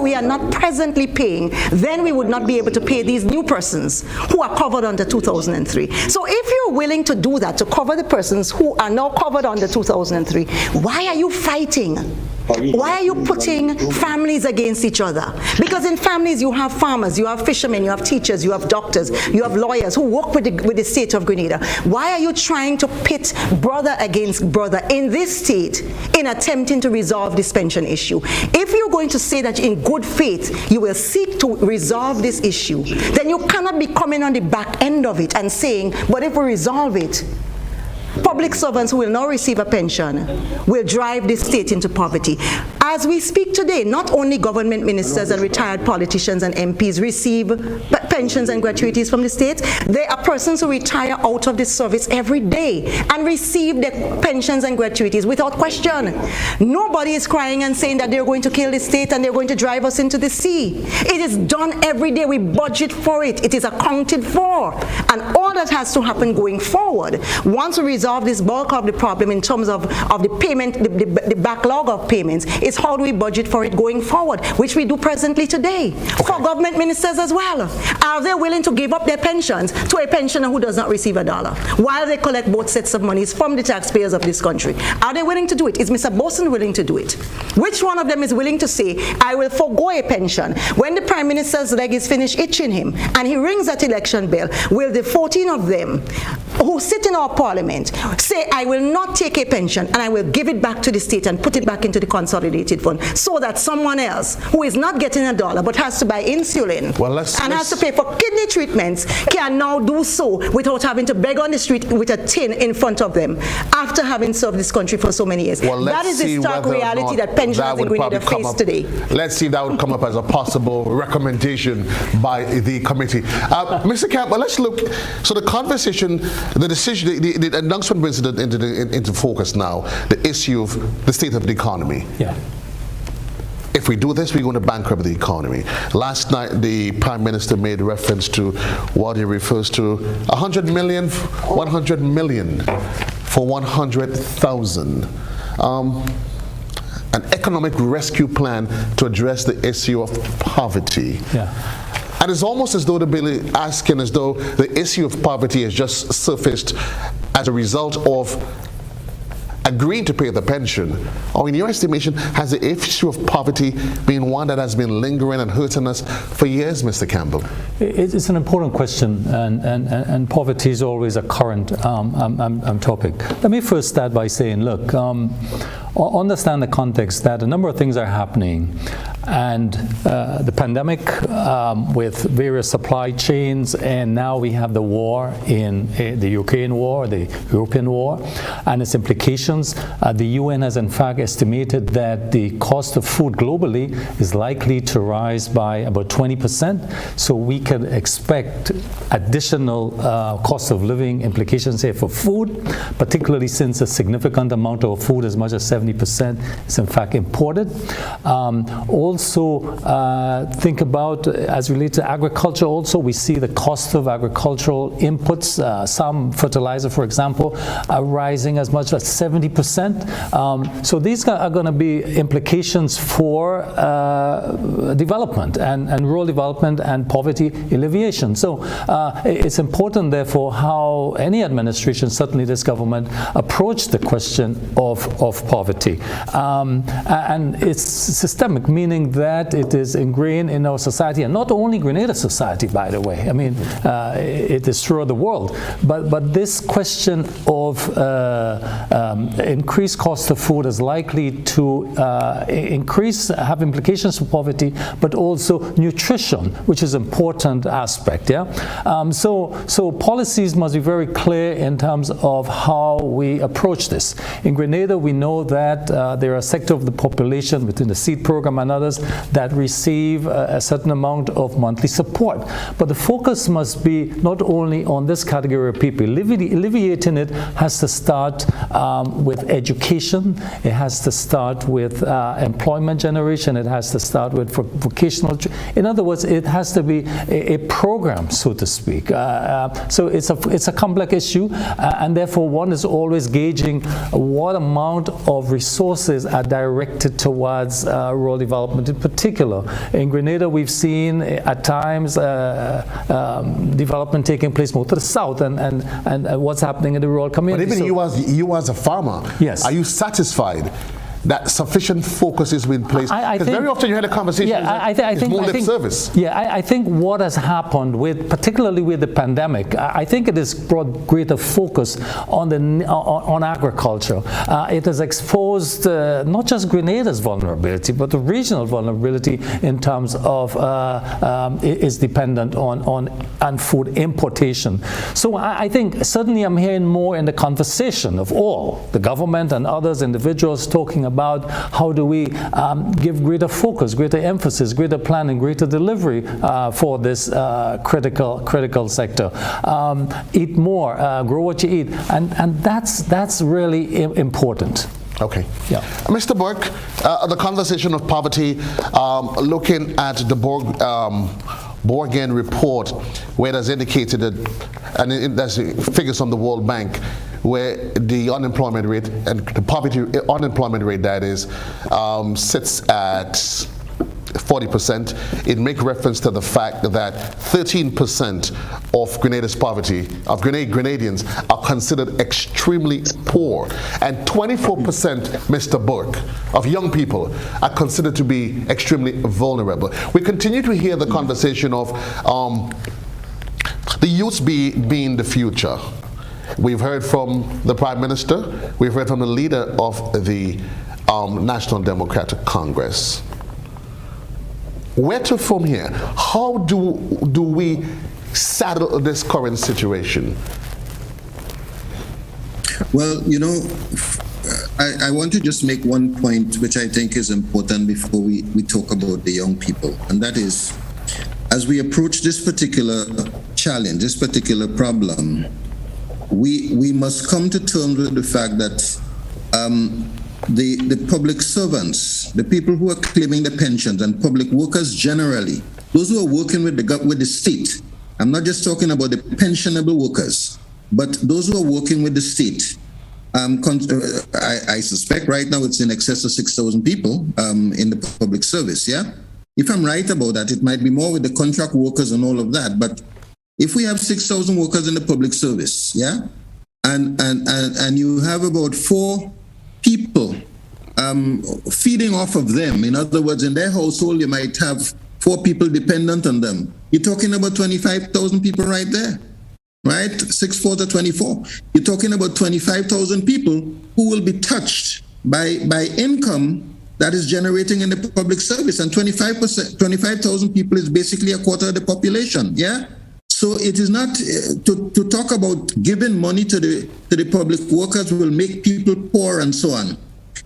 we are not presently paying, then we would not be able to pay these new persons who are covered under 2003. So if you're willing to do that, to cover the persons who are now covered under 2003, why are you fighting? Why are you putting families against each other? Because in families you have farmers, you have fishermen, you have teachers, you have doctors, you have lawyers who work with the state of Grenada. Why are you trying to pit brother against brother in this state in attempting to resolve this pension issue? If you're going to say that in good faith you will seek to resolve this issue, then you cannot be coming on the back end of it and saying, but if we resolve it, public servants who will now receive a pension will drive this state into poverty. As we speak today, not only government ministers and retired politicians and MPs receive pensions and gratuities from the state, there are persons who retire out of the service every day and receive their pensions and gratuities without question. Nobody is crying and saying that they're going to kill the state and they're going to drive us into the sea. It is done every day. We budget for it. It is accounted for. And all that has to happen going forward, once we resolve this bulk of the problem in terms of the payment, the backlog of payments, is how do we budget for it going forward, which we do presently today. For government ministers as well. Are they willing to give up their pensions to a pensioner who does not receive $1 while they collect both sets of monies from the taxpayers of this country? Are they willing to do it? Is Mr. Boatswain willing to do it? Which one of them is willing to say, I will forego a pension? When the Prime Minister's leg is finished itching him and he rings that election bell, will the 14 of them who sit in our parliament say, I will not take a pension and I will give it back to the state and put it back into the consolidated fund, so that someone else who is not getting $1 but has to buy insulin has to pay for kidney treatments can now do so without having to beg on the street with a tin in front of them after having served this country for so many years. That is the stark reality that pensioners in Grenada face today. Let's see if that would come up as a possible recommendation by the committee. Mr. Campbell, let's look. So the conversation, the decision, the announcement brings into focus now the issue of the state of the economy. Yeah. If we do this, we're going to bankrupt the economy. Last night, the Prime Minister made reference to what he refers to 100 million for 100,000. An economic rescue plan to address the issue of poverty. Yeah. And it's almost as though the bill is asking as though the issue of poverty has just surfaced as a result of agreeing to pay the pension. Or in your estimation, has the issue of poverty been one that has been lingering and hurting us for years, Mr. Campbell? It's an important question, and poverty is always a current topic. Let me first start by saying, look, understand the context that a number of things are happening, and the pandemic with various supply chains, and now we have the war in the Ukraine war, the European war, and its implications. The UN has in fact estimated that the cost of food globally is likely to rise by about 20%. So we can expect additional cost of living implications here for food, particularly since a significant amount of food, as much as 70%, is in fact imported. Also, think about, as related to agriculture also, we see the cost of agricultural inputs, some fertilizer, for example, are rising as much as 70%. So these are going to be implications for development and rural development and poverty alleviation. So it's important, therefore, how any administration, certainly this government, approach the question of poverty. And it's systemic, meaning that it is ingrained in our society, and not only Grenada society, by the way. I mean, it is throughout the world. But this question of increased cost of food is likely to have implications for poverty, but also nutrition, which is an important aspect. Yeah. So policies must be very clear in terms of how we approach this. In Grenada, we know that there are a sector of the population within the seed program and others that receive a certain amount of monthly support. But the focus must be not only on this category of people. Alleviating it has to start with education. It has to start with employment generation. It has to start with vocational. In other words, it has to be a program, so to speak. So it's a complex issue, and therefore one is always gauging what amount of resources are directed towards rural development in particular. In Grenada, we've seen at times development taking place more to the south, and what's happening in the rural community. But even you as a farmer, yes, are you satisfied that sufficient focus is being placed? Because very often you had a conversation, it's more lip service. Yeah, I think what has happened, particularly with the pandemic, I think it has brought greater focus on agriculture. It has exposed not just Grenada's vulnerability, but the regional vulnerability in terms of is dependent on food importation. So I think certainly I'm hearing more in the conversation of all, the government and others, individuals, talking about how do we give greater focus, greater emphasis, greater planning, greater delivery for this critical sector. Eat more, grow what you eat, and that's really important. Okay. Yeah. Mr. Burke, the conversation of poverty, looking at the Borgen report, where it has indicated that, and there's figures from the World Bank, where the unemployment rate and the poverty unemployment rate, that is, sits at 40%. It makes reference to the fact that 13% of Grenada's poverty, of Grenadians, are considered extremely poor, and 24%, Mr. Burke, of young people are considered to be extremely vulnerable. We continue to hear the conversation of the youth being the future. We've heard from the Prime Minister. We've heard from the leader of the National Democratic Congress. Where to from here? How do we saddle this current situation? Well, I want to just make one point which I think is important before we talk about the young people, and that is, as we approach this particular challenge, this particular problem, we must come to terms with the fact that the public servants, the people who are claiming the pensions, and public workers generally, those who are working with the state, I'm not just talking about the pensionable workers, but those who are working with the state. I suspect right now it's in excess of 6,000 people in the public service, yeah? If I'm right about that, it might be more with the contract workers and all of that, but if we have 6,000 workers in the public service, yeah? And you have about 4 people feeding off of them. In other words, in their household, you might have 4 people dependent on them. You're talking about 25,000 people right there, right? 6 4 to 24. You're talking about 25,000 people who will be touched by income that is generating in the public service, and 25,000 people is basically a quarter of the population, yeah? So it is not to talk about giving money to the public workers will make people poor and so on.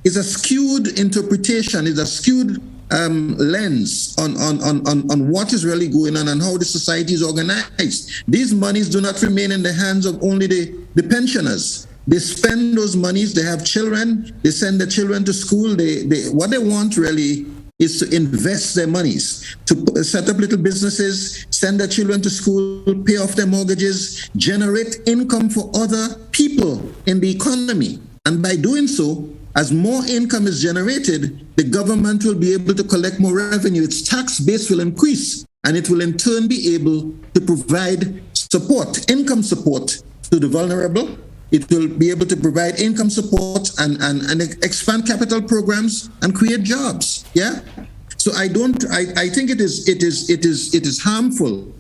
It's a skewed interpretation, it's a skewed lens on what is really going on and how the society is organized. These monies do not remain in the hands of only the pensioners. They spend those monies, they have children, they send their children to school. What they want really is to invest their monies, to set up little businesses, send their children to school, pay off their mortgages, generate income for other people in the economy. And by doing so, as more income is generated, the government will be able to collect more revenue. Its tax base will increase, and it will in turn be able to provide support, income support to the vulnerable. It will be able to provide income support and expand capital programs and create jobs. Yeah. So I think it is harmful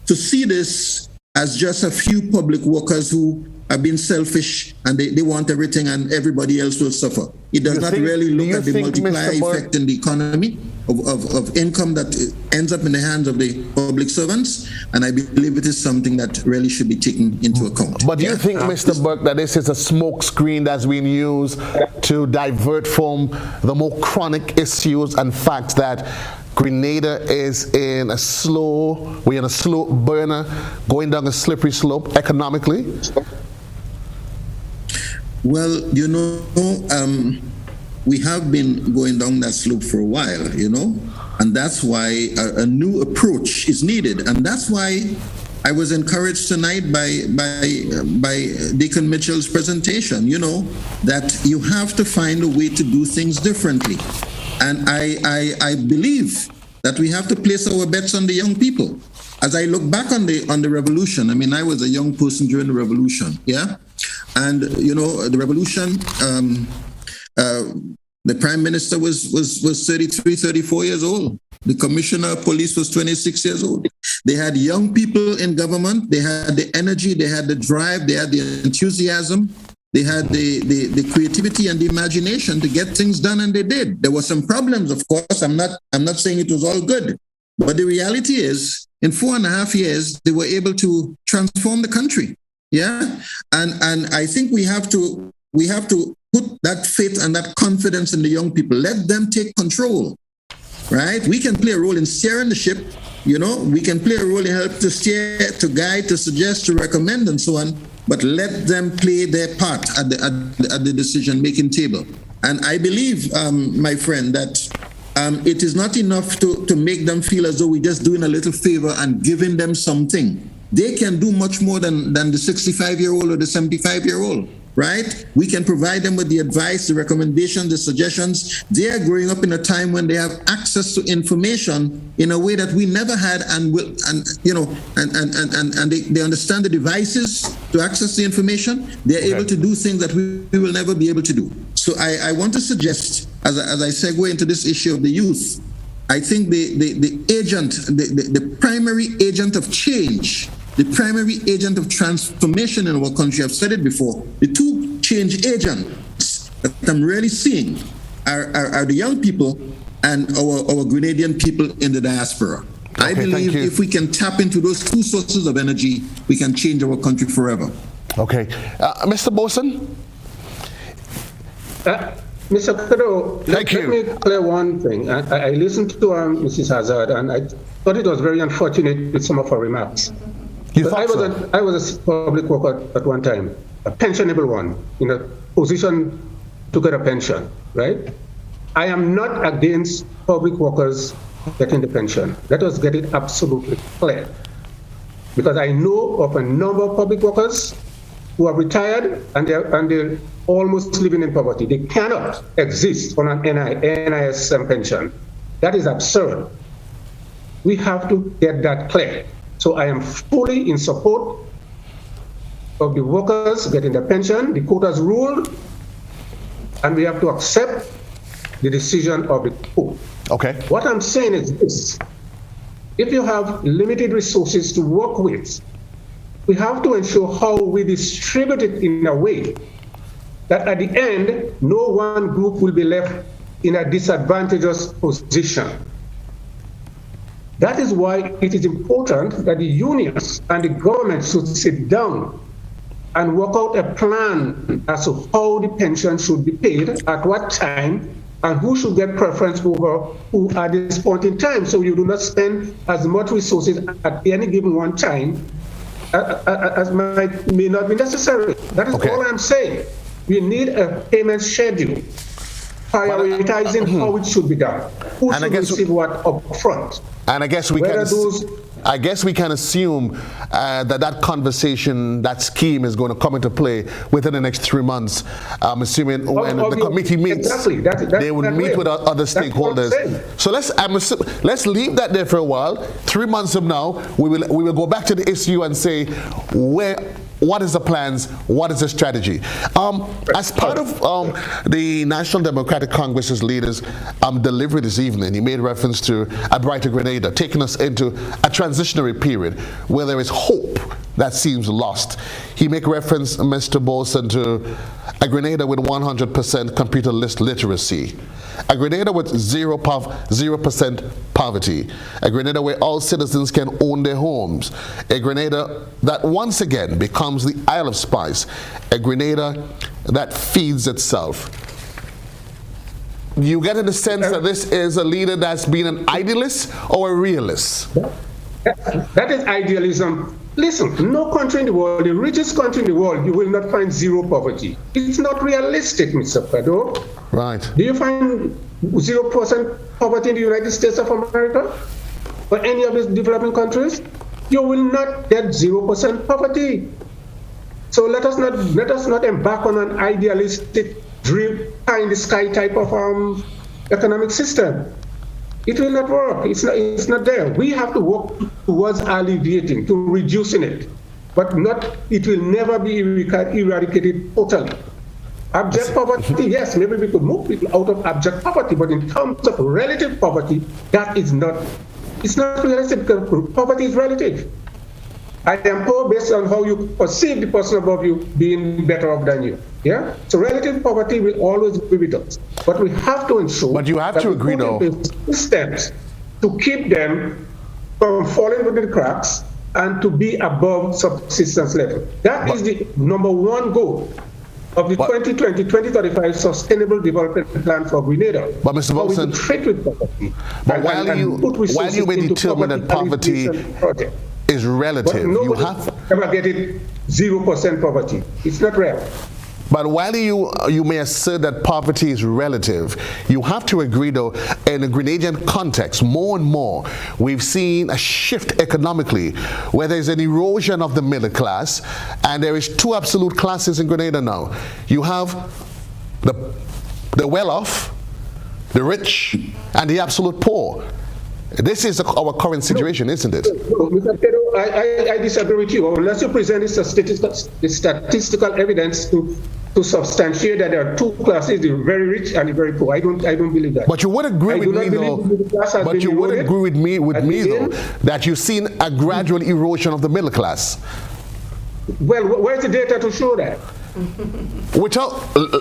to see this as just a few public workers who are being selfish and they want everything and everybody else will suffer. It does not really look at the multiplier effect in the economy of income that ends up in the hands of the public servants, and I believe it is something that really should be taken into account. But do you think, Mr. Burke, that this is a smoke screen that's being used to divert from the more chronic issues and facts that Grenada is we're in a slow burner, going down a slippery slope economically? Well, we have been going down that slope for a while, and that's why a new approach is needed. And that's why I was encouraged tonight by Deacon Mitchell's presentation, that you have to find a way to do things differently. And I believe that we have to place our bets on the young people. As I look back on the revolution, I was a young person during the revolution, yeah? And, the revolution, the prime minister was 33, 34 years old. The commissioner of police was 26 years old. They had young people in government. They had the energy, they had the drive, they had the enthusiasm, they had the creativity and the imagination to get things done, and they did. There were some problems, of course. I'm not saying it was all good. But the reality is, in 4.5 years, they were able to transform the country. Yeah, and I think we have to put that faith and that confidence in the young people. Let them take control, right? We can play a role in steering the ship. We can play a role in help to steer, to guide, to suggest, to recommend, and so on. But let them play their part at the decision-making table. And I believe, my friend, that it is not enough to make them feel as though we're just doing a little favor and giving them something. They can do much more than the 65-year-old or the 75-year-old, right? We can provide them with the advice, the recommendations, the suggestions. They are growing up in a time when they have access to information in a way that we never had, and they understand the devices to access the information. They're able to do things that we will never be able to do. So I want to suggest, as I segue into this issue of the youth, I think the primary agent of change the primary agent of transformation in our country, I've said it before, the two change agents that I'm really seeing are the young people and our Grenadian people in the diaspora. I believe if we can tap into those two sources of energy, we can change our country forever. Okay. Mr. Boatswain? Mr. Cadore, let me clear one thing. I listened to Mrs. Hazzard, and I thought it was very unfortunate with some of her remarks. I was a public worker at one time, a pensionable one, in a position to get a pension, right? I am not against public workers getting the pension. Let us get it absolutely clear. Because I know of a number of public workers who are retired and they're almost living in poverty. They cannot exist on an NIS pension. That is absurd. We have to get that clear. So I am fully in support of the workers getting the pension. The court has ruled, and we have to accept the decision of the court. Okay. What I'm saying is this. If you have limited resources to work with, we have to ensure how we distribute it in a way that at the end, no one group will be left in a disadvantageous position. That is why it is important that the unions and the government should sit down and work out a plan as to how the pension should be paid, at what time, and who should get preference over who at this point in time, so you do not spend as much resources at any given one time as may not be necessary. That is all I'm saying. We need a payment schedule, prioritizing how it should be done. Who should receive what up front? And I guess we can assume that conversation, that scheme is going to come into play within the next 3 months. I'm assuming when the committee meets, they will meet with other stakeholders. So let's leave that there for a while. 3 months from now, we will go back to the issue and say what is the plans, what is the strategy. As part of the National Democratic Congress's leaders' delivery this evening, he made reference to a brighter Grenada, taking us into a transitionary period where there is hope that seems lost. He make reference, Mr. Boatswain, to a Grenada with 100% computer literacy, a Grenada with 0% poverty, a Grenada where all citizens can own their homes, a Grenada that once again becomes the Isle of Spice, a Grenada that feeds itself. You get in the sense that this is a leader that's been an idealist or a realist? That is idealism. Listen, no country in the world, the richest country in the world, you will not find zero poverty. It's not realistic, Mr. Cadore. Right. Do you find 0% poverty in the United States of America or any of these developing countries? You will not get 0% poverty. So let us not embark on an idealistic, dream, pie in the sky type of economic system. It will not work. It's not there. We have to work towards alleviating, to reducing it, but it will never be eradicated totally. Abject poverty, yes, maybe we could move people out of abject poverty, but in terms of relative poverty, it's not realistic, because poverty is relative. I am poor based on how you perceive the person above you being better off than you. Yeah? So relative poverty will always be with us. But we have to ensure systems to keep them from falling through the cracks and to be above subsistence level. That is the number one goal of the 2020-2035 Sustainable Development Plan for Grenada. But Mr. Boatswain, while you may determine that poverty is relative, you have never get it 0% poverty. It's not real. But while you may assert that poverty is relative, you have to agree, though, in a Grenadian context, more and more, we've seen a shift economically, where there's an erosion of the middle class, and there is two absolute classes in Grenada now. You have the well-off, the rich, and the absolute poor. This is our current situation, isn't it? No, Mr. Cadore, I disagree with you. Unless you present the statistical evidence to to substantiate that there are two classes, the very rich and the very poor. I don't believe that. But you would agree with me, though. But you would agree with me, though, that you've seen a gradual erosion of the middle class. Well, where's the data to show that?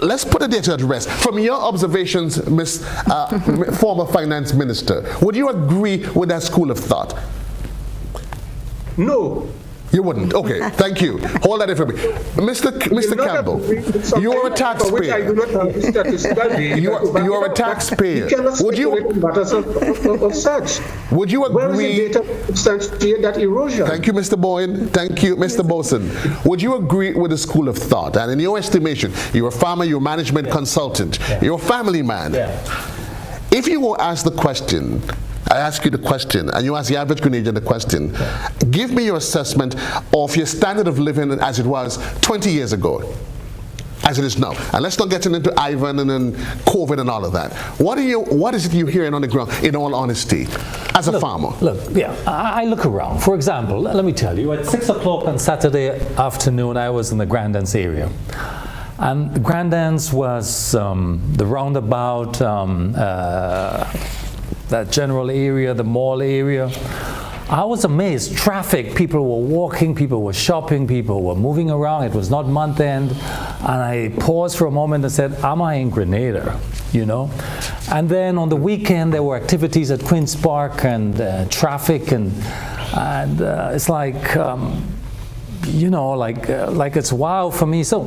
Let's put the data at rest. From your observations, former finance minister, would you agree with that school of thought? No. You wouldn't? Okay, thank you. Hold that in for me. Mr. Campbell, you're a taxpayer. You're a taxpayer. Would you agree? Where is the data to substantiate that erosion? Thank you, Mr. Bowen. Thank you, Mr. Boatswain. Would you agree with the school of thought? And in your estimation, you're a farmer, you're a management consultant, you're a family man. If you were asked the question, I ask you the question, and you ask the average Grenadian the question, give me your assessment of your standard of living as it was 20 years ago, as it is now. And let's not get into Ivan and then COVID and all of that. What is it you're hearing on the ground, in all honesty, as a farmer? Look, I look around. For example, let me tell you, at 6 o'clock on Saturday afternoon, I was in the Grandans area. And the Grandans was the roundabout, that general area, the mall area. I was amazed. Traffic, people were walking, people were shopping, people were moving around. It was not month end. And I paused for a moment and said, am I in Grenada? You know? And then on the weekend, there were activities at Queen's Park and traffic. And it's like, you know, like it's wow for me. So,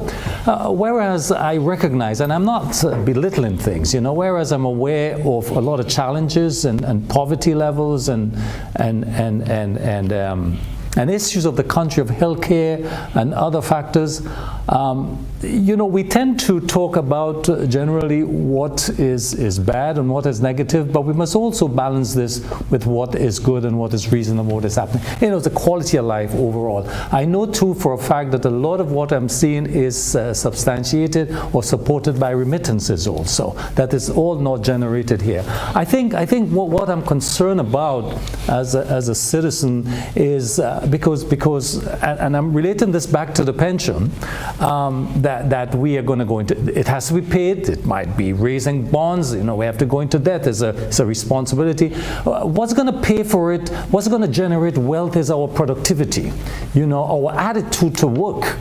whereas I recognize, and I'm not belittling things, you know, whereas I'm aware of a lot of challenges and poverty levels and issues of the country of healthcare and other factors, you know, we tend to talk about generally what is bad and what is negative, but we must also balance this with what is good and what is reasonable, what is happening. You know, the quality of life overall. I know too for a fact that a lot of what I'm seeing is substantiated or supported by remittances also. That is all not generated here. I think what I'm concerned about as a citizen is because and I'm relating this back to the pension, that we are going to go into. It has to be paid. It might be raising bonds. You know, we have to go into debt. It's a responsibility. What's going to pay for it? What's going to generate wealth is our productivity. You know, our attitude to work.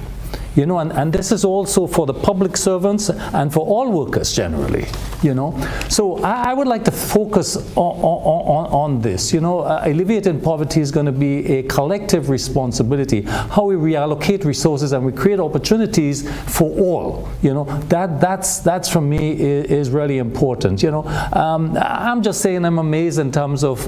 You know, and this is also for the public servants and for all workers generally, you know. So I would like to focus on this, you know. Alleviating poverty is going to be a collective responsibility, how we reallocate resources and we create opportunities for all, you know. That's for me is really important, you know. I'm just saying I'm amazed in terms of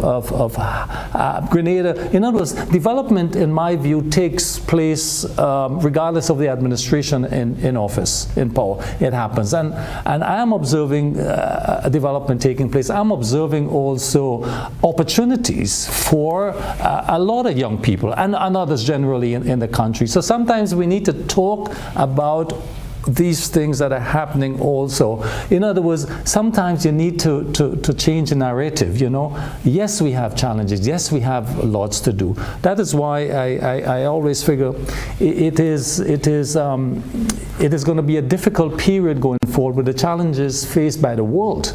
Grenada. In other words, development, in my view, takes place regardless of the administration in office, in power. It happens. And I am observing a development taking place. I'm observing also opportunities for a lot of young people and others generally in the country. So sometimes we need to talk about these things that are happening also. In other words, sometimes you need to change the narrative, you know. Yes, we have challenges. Yes, we have lots to do. That is why I always figure it is going to be a difficult period going forward with the challenges faced by the world.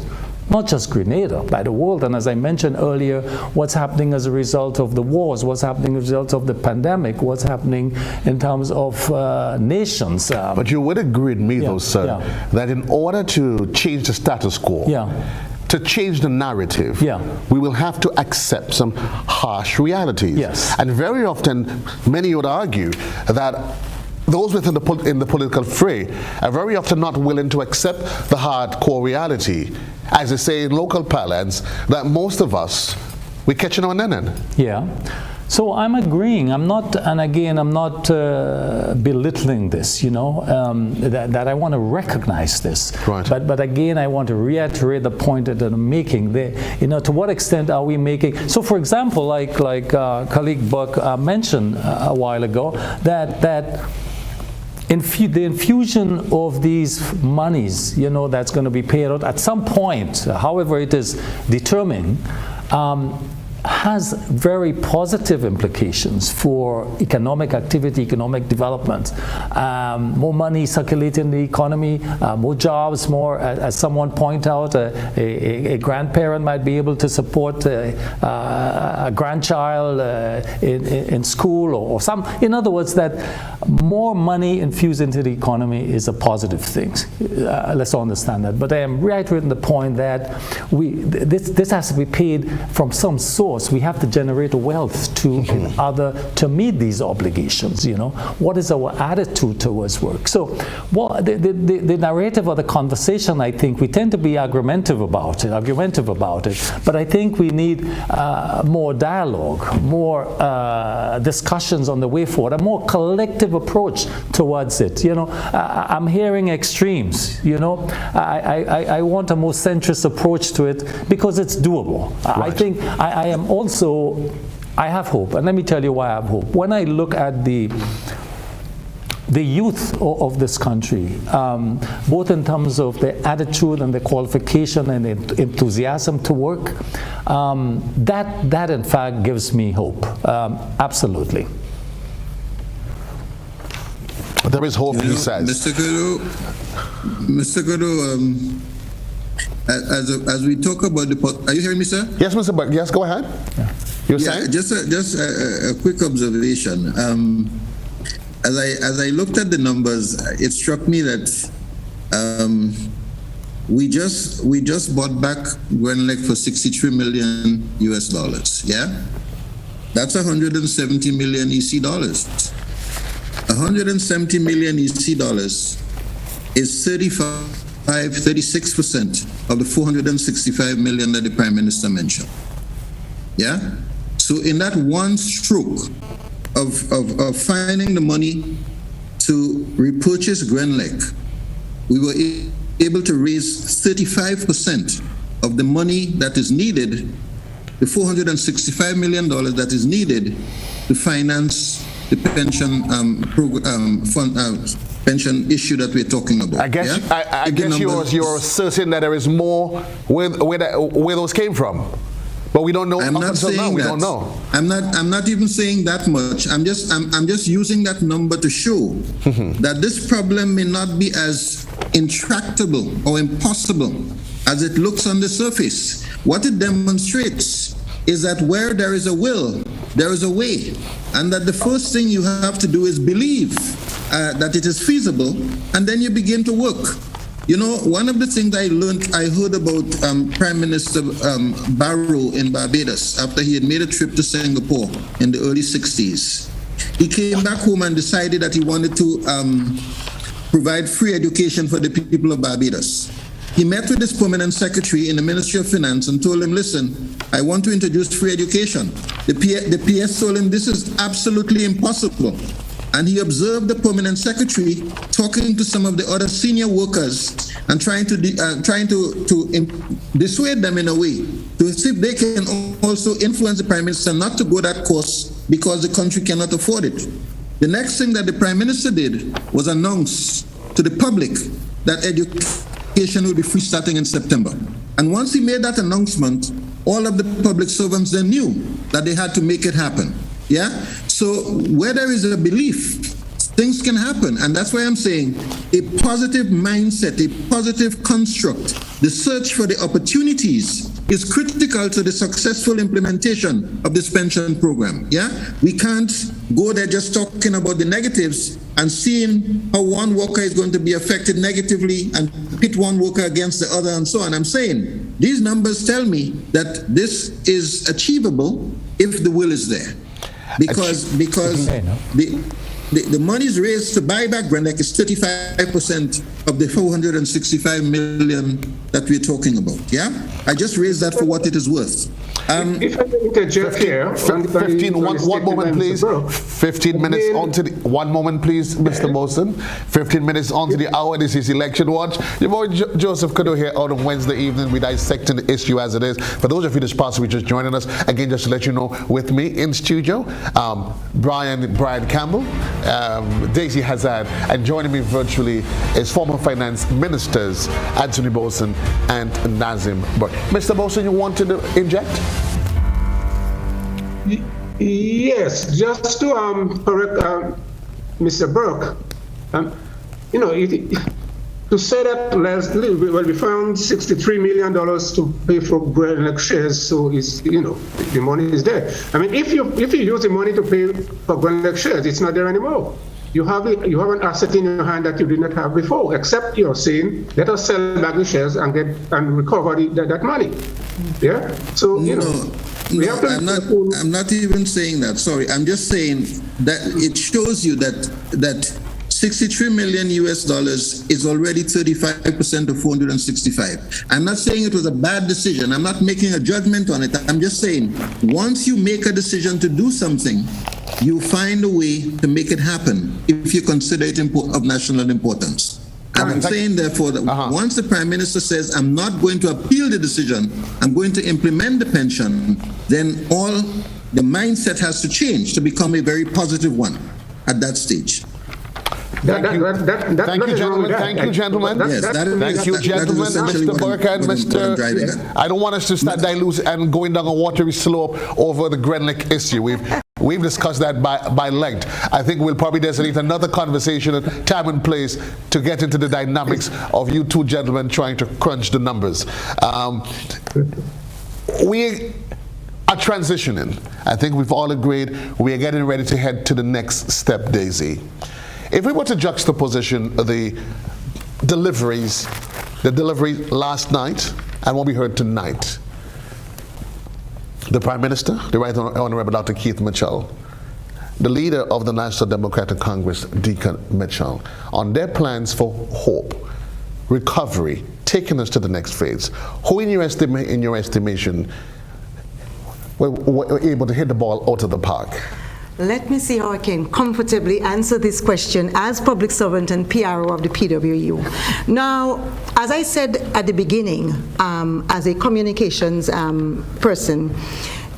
Not just Grenada, by the world. And as I mentioned earlier, what's happening as a result of the wars, what's happening as a result of the pandemic, what's happening in terms of nations. But you would agree with me, though, sir, that in order to change the status quo, to change the narrative, we will have to accept some harsh realities. Yes. And very often, many would argue that those within the political fray are very often not willing to accept the hardcore reality, as they say in local parlance, that most of us, we're catching on then. Yeah. So I'm agreeing. I'm not, and again, I'm not belittling this, you know, that I want to recognize this. Right. But again, I want to reiterate the point that I'm making. You know, to what extent are we making? So, for example, like colleague Burke mentioned a while ago, that the infusion of these monies, you know, that's going to be paid out at some point, however it is determined, has very positive implications for economic activity, economic development. More money circulating in the economy, more jobs, more, as someone pointed out, a grandparent might be able to support a grandchild in school or some. In other words, that more money infused into the economy is a positive thing. Let's all understand that. But I am reiterating the point that this has to be paid from some source. We have to generate wealth to meet these obligations. What is our attitude towards work? So, the narrative or the conversation, I think we tend to be argumentative about it. But I think we need more dialogue, more discussions on the way forward, a more collective approach towards it. I'm hearing extremes. I want a more centrist approach to it because it's doable. Right. I think I am also, I have hope, and let me tell you why I have hope. When I look at the youth of this country, both in terms of their attitude and their qualification and enthusiasm to work, that in fact gives me hope. Absolutely. There is hope, he says. Mr. Cadore, as we talk about are you hearing me, sir? Yes, Mr. Burke. Yes, go ahead. Yeah. You're saying? Just a quick observation. As I looked at the numbers, it struck me that we just bought back Grenlec for $63 million US. Yeah, that's 170 million EC dollars. 170 million EC dollars is 36% of the 465 million that the Prime Minister mentioned. Yeah, so in that one stroke of finding the money to repurchase Grenlec, we were able to raise 35% of the money that is needed, the $465 million that is needed to finance the pension pension issue that we're talking about. I guess, yeah? I guess you're certain that there is more where those came from. But we don't know. I'm not saying that. We don't know. I'm not even saying that much. I'm just using that number to show that this problem may not be as intractable or impossible as it looks on the surface. What it demonstrates is that where there is a will, there is a way, and that the first thing you have to do is believe that it is feasible, and then you begin to work. One of the things I heard about Prime Minister Barrow in Barbados after he had made a trip to Singapore in the early 60s. He came back home and decided that he wanted to provide free education for the people of Barbados. He met with his permanent secretary in the Ministry of Finance and told him, listen, I want to introduce free education. The PS told him this is absolutely impossible. And he observed the permanent secretary talking to some of the other senior workers and trying to dissuade them in a way to see if they can also influence the Prime Minister not to go that course because the country cannot afford it. The next thing that the Prime Minister did was announce to the public that education will be free starting in September. And once he made that announcement, all of the public servants then knew that they had to make it happen. Yeah? So where there is a belief, things can happen. And that's why I'm saying a positive mindset, a positive construct, the search for the opportunities is critical to the successful implementation of this pension program. Yeah? We can't go there just talking about the negatives and seeing how one worker is going to be affected negatively and pit one worker against the other and so on. I'm saying these numbers tell me that this is achievable if the will is there. Because the monies raised to buy back Grenlec is 35% of the 465 million that we're talking about. Yeah, I just raised that for what it is worth. If I may interject here, 1 moment, please. 15 minutes onto the 1 moment, please, Mr. Mosen. 15 minutes onto the hour. This is Election Watch. Your boy Joseph Cadore here on a Wednesday evening. We dissecting the issue as it is. For those of you that's possibly just joining us, again, just to let you know, with me in studio, Byran Campbell, Daisy Hazzard, and joining me virtually is former finance ministers Anthony Boatswain and Nazim Burke. Mr. Boatswain, you wanted to inject? Yes, just to correct Mr. Burke, to say that we found $63 million to pay for Grenelec shares, so the money is there. I mean, if you use the money to pay for Grenelec shares, it's not there anymore. You have an asset in your hand that you did not have before, except you're saying, let us sell back the shares and recover that money. Yeah. So I'm not even saying that. Sorry, I'm just saying that it shows you that $63 million is already 35% of 465. I'm not saying it was a bad decision. I'm not making a judgment on it. I'm just saying once you make a decision to do something, you find a way to make it happen if you consider it of national importance. And I'm saying, therefore, that once the Prime Minister says, I'm not going to appeal the decision, I'm going to implement the pension, then all the mindset has to change to become a very positive one at that stage. Thank you, gentlemen. Thank you, gentlemen. Mr. Burke and Mr. I don't want us to start dilute and going down a watery slope over the Grenelec issue. We've discussed that by length. I think we'll probably designate another conversation at time and place to get into the dynamics of you two gentlemen trying to crunch the numbers. We are transitioning. I think we've all agreed we are getting ready to head to the next step, Daisy. If we were to juxtaposition the delivery last night and what we heard tonight, the Prime Minister, the Right Honorable Dr. Keith Mitchell, the leader of the National Democratic Congress, Deacon Mitchell, on their plans for hope, recovery, taking us to the next phase, who in your estimation were able to hit the ball out of the park? Let me see how I can comfortably answer this question as public servant and PRO of the PWU. Now, as I said at the beginning, as a communications person,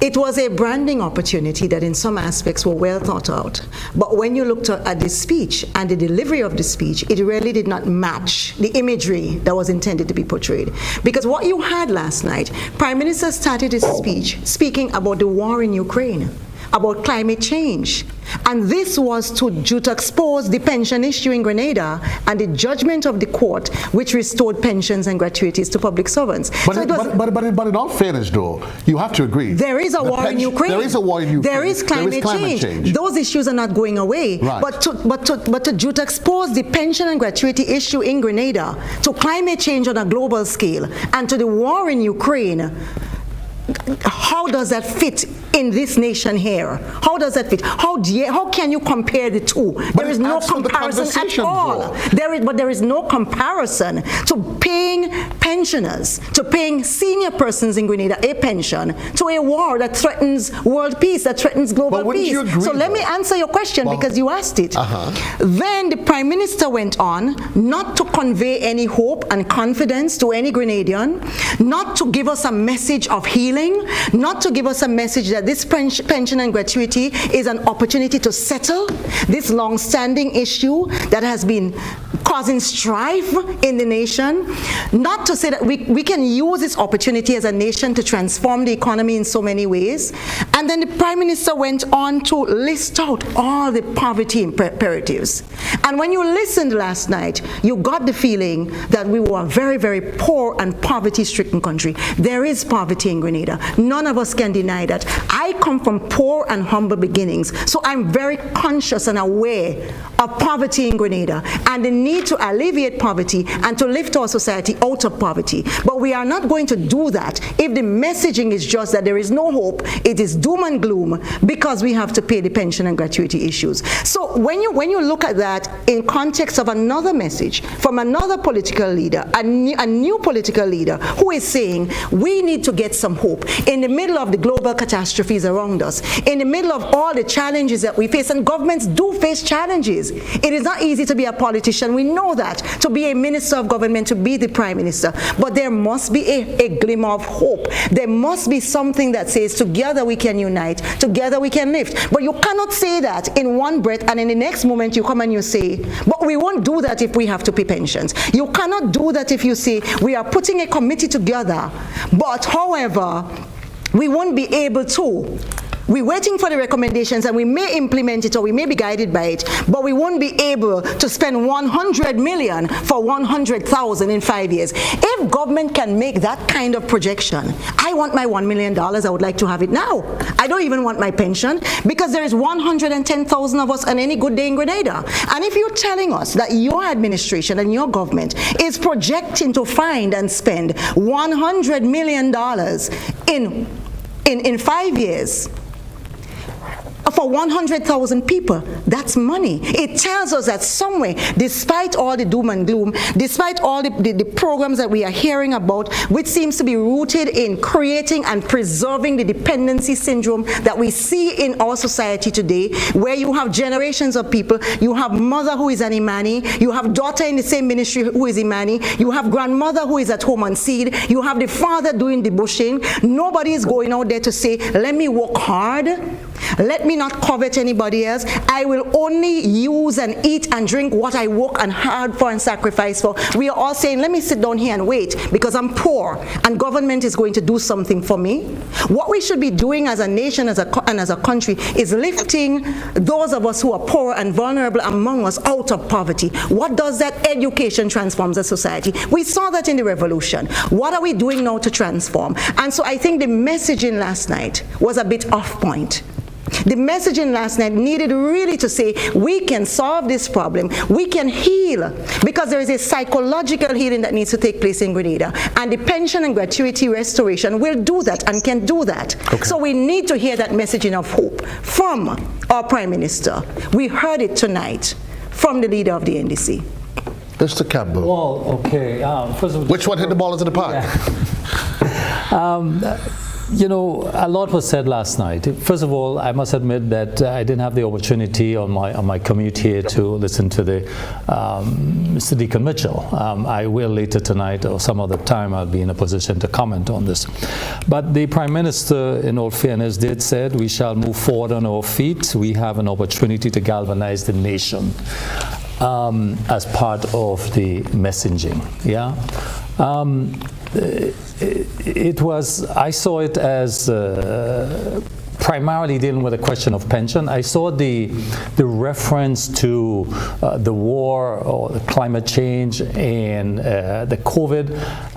it was a branding opportunity that in some aspects were well thought out. But when you looked at the speech and the delivery of the speech, it really did not match the imagery that was intended to be portrayed. Because what you had last night, Prime Minister started his speech speaking about the war in Ukraine, about climate change. And this was to expose the pension issue in Grenada and the judgment of the court which restored pensions and gratuities to public servants. But in all fairness, though, you have to agree. There is a war in Ukraine. There is a war in Ukraine. There is climate change. Those issues are not going away. Right. But to expose the pension and gratuity issue in Grenada to climate change on a global scale and to the war in Ukraine, how does that fit in this nation here? How does that fit? How can you compare the two? There is no comparison at all. There is no comparison to paying pensioners, to paying senior persons in Grenada a pension, to a war that threatens world peace, that threatens global peace. So let me answer your question because you asked it. Then the Prime Minister went on not to convey any hope and confidence to any Grenadian, not to give us a message of healing, not to give us a message that this pension and gratuity is an opportunity to settle this long-standing issue that has been causing strife in the nation, not to say that we can use this opportunity as a nation to transform the economy in so many ways. And then the Prime Minister went on to list out all the poverty imperatives. And when you listened last night, you got the feeling that we were a very, very poor and poverty-stricken country. There is poverty in Grenada. None of us can deny that. I come from poor and humble beginnings, so I'm very conscious and aware of poverty in Grenada and the need to alleviate poverty and to lift our society out of poverty. But we are not going to do that if the messaging is just that there is no hope, it is doom and gloom because we have to pay the pension and gratuity issues. So when you look at that in context of another message from another political leader, a new political leader who is saying we need to get some hope in the middle of the global catastrophes around us, in the middle of all the challenges that we face, and governments do face challenges. It is not easy to be a politician, we know that, to be a minister of government, to be the Prime Minister, but there must be a glimmer of hope. There must be something that says together we can unite, together we can lift. But you cannot say that in one breath and in the next moment you come and you say, but we won't do that if we have to pay pensions. You cannot do that if you say we are putting a committee together, but however, we won't be able to We're waiting for the recommendations, and we may implement it or we may be guided by it, but we won't be able to spend 100 million for 100,000 in 5 years. If government can make that kind of projection, I want my $1 million. I would like to have it now. I don't even want my pension, because there is 110,000 of us on any good day in Grenada. And if you're telling us that your administration and your government is projecting to find and spend $100 million in 5 years, for 100,000 people, that's money. It tells us that somewhere, despite all the doom and gloom, despite all the programs that we are hearing about, which seems to be rooted in creating and preserving the dependency syndrome that we see in our society today, where you have generations of people, you have mother who is an Imani, you have daughter in the same ministry who is Imani, you have grandmother who is at home on seed, you have the father doing the bushing. Nobody is going out there to say, let me work hard, let me not covet anybody else. I will only use and eat and drink what I work and hard for and sacrifice for. We are all saying, let me sit down here and wait because I'm poor and government is going to do something for me. What we should be doing as a nation and as a country is lifting those of us who are poor and vulnerable among us out of poverty. What does that? Education transforms a society. We saw that in the revolution. What are we doing now to transform? And so I think the messaging last night was a bit off point. The messaging last night needed really to say, we can solve this problem, we can heal, because there is a psychological healing that needs to take place in Grenada, and the pension and gratuity restoration will do that and can do that. Okay. So we need to hear that messaging of hope from our Prime Minister. We heard it tonight from the leader of the NDC. Mr. Campbell. Well, okay. First of all, which one hit the ball into the park? Yeah. You know, a lot was said last night. First of all, I must admit that I didn't have the opportunity on my commute here to listen to the Mr. Deacon Mitchell. I will later tonight or some other time I'll be in a position to comment on this. But the Prime Minister, in all fairness, did said we shall move forward on our feet. We have an opportunity to galvanize the nation as part of the messaging. Yeah. I saw it as primarily dealing with the question of pension. I saw the reference to the war or the climate change and the COVID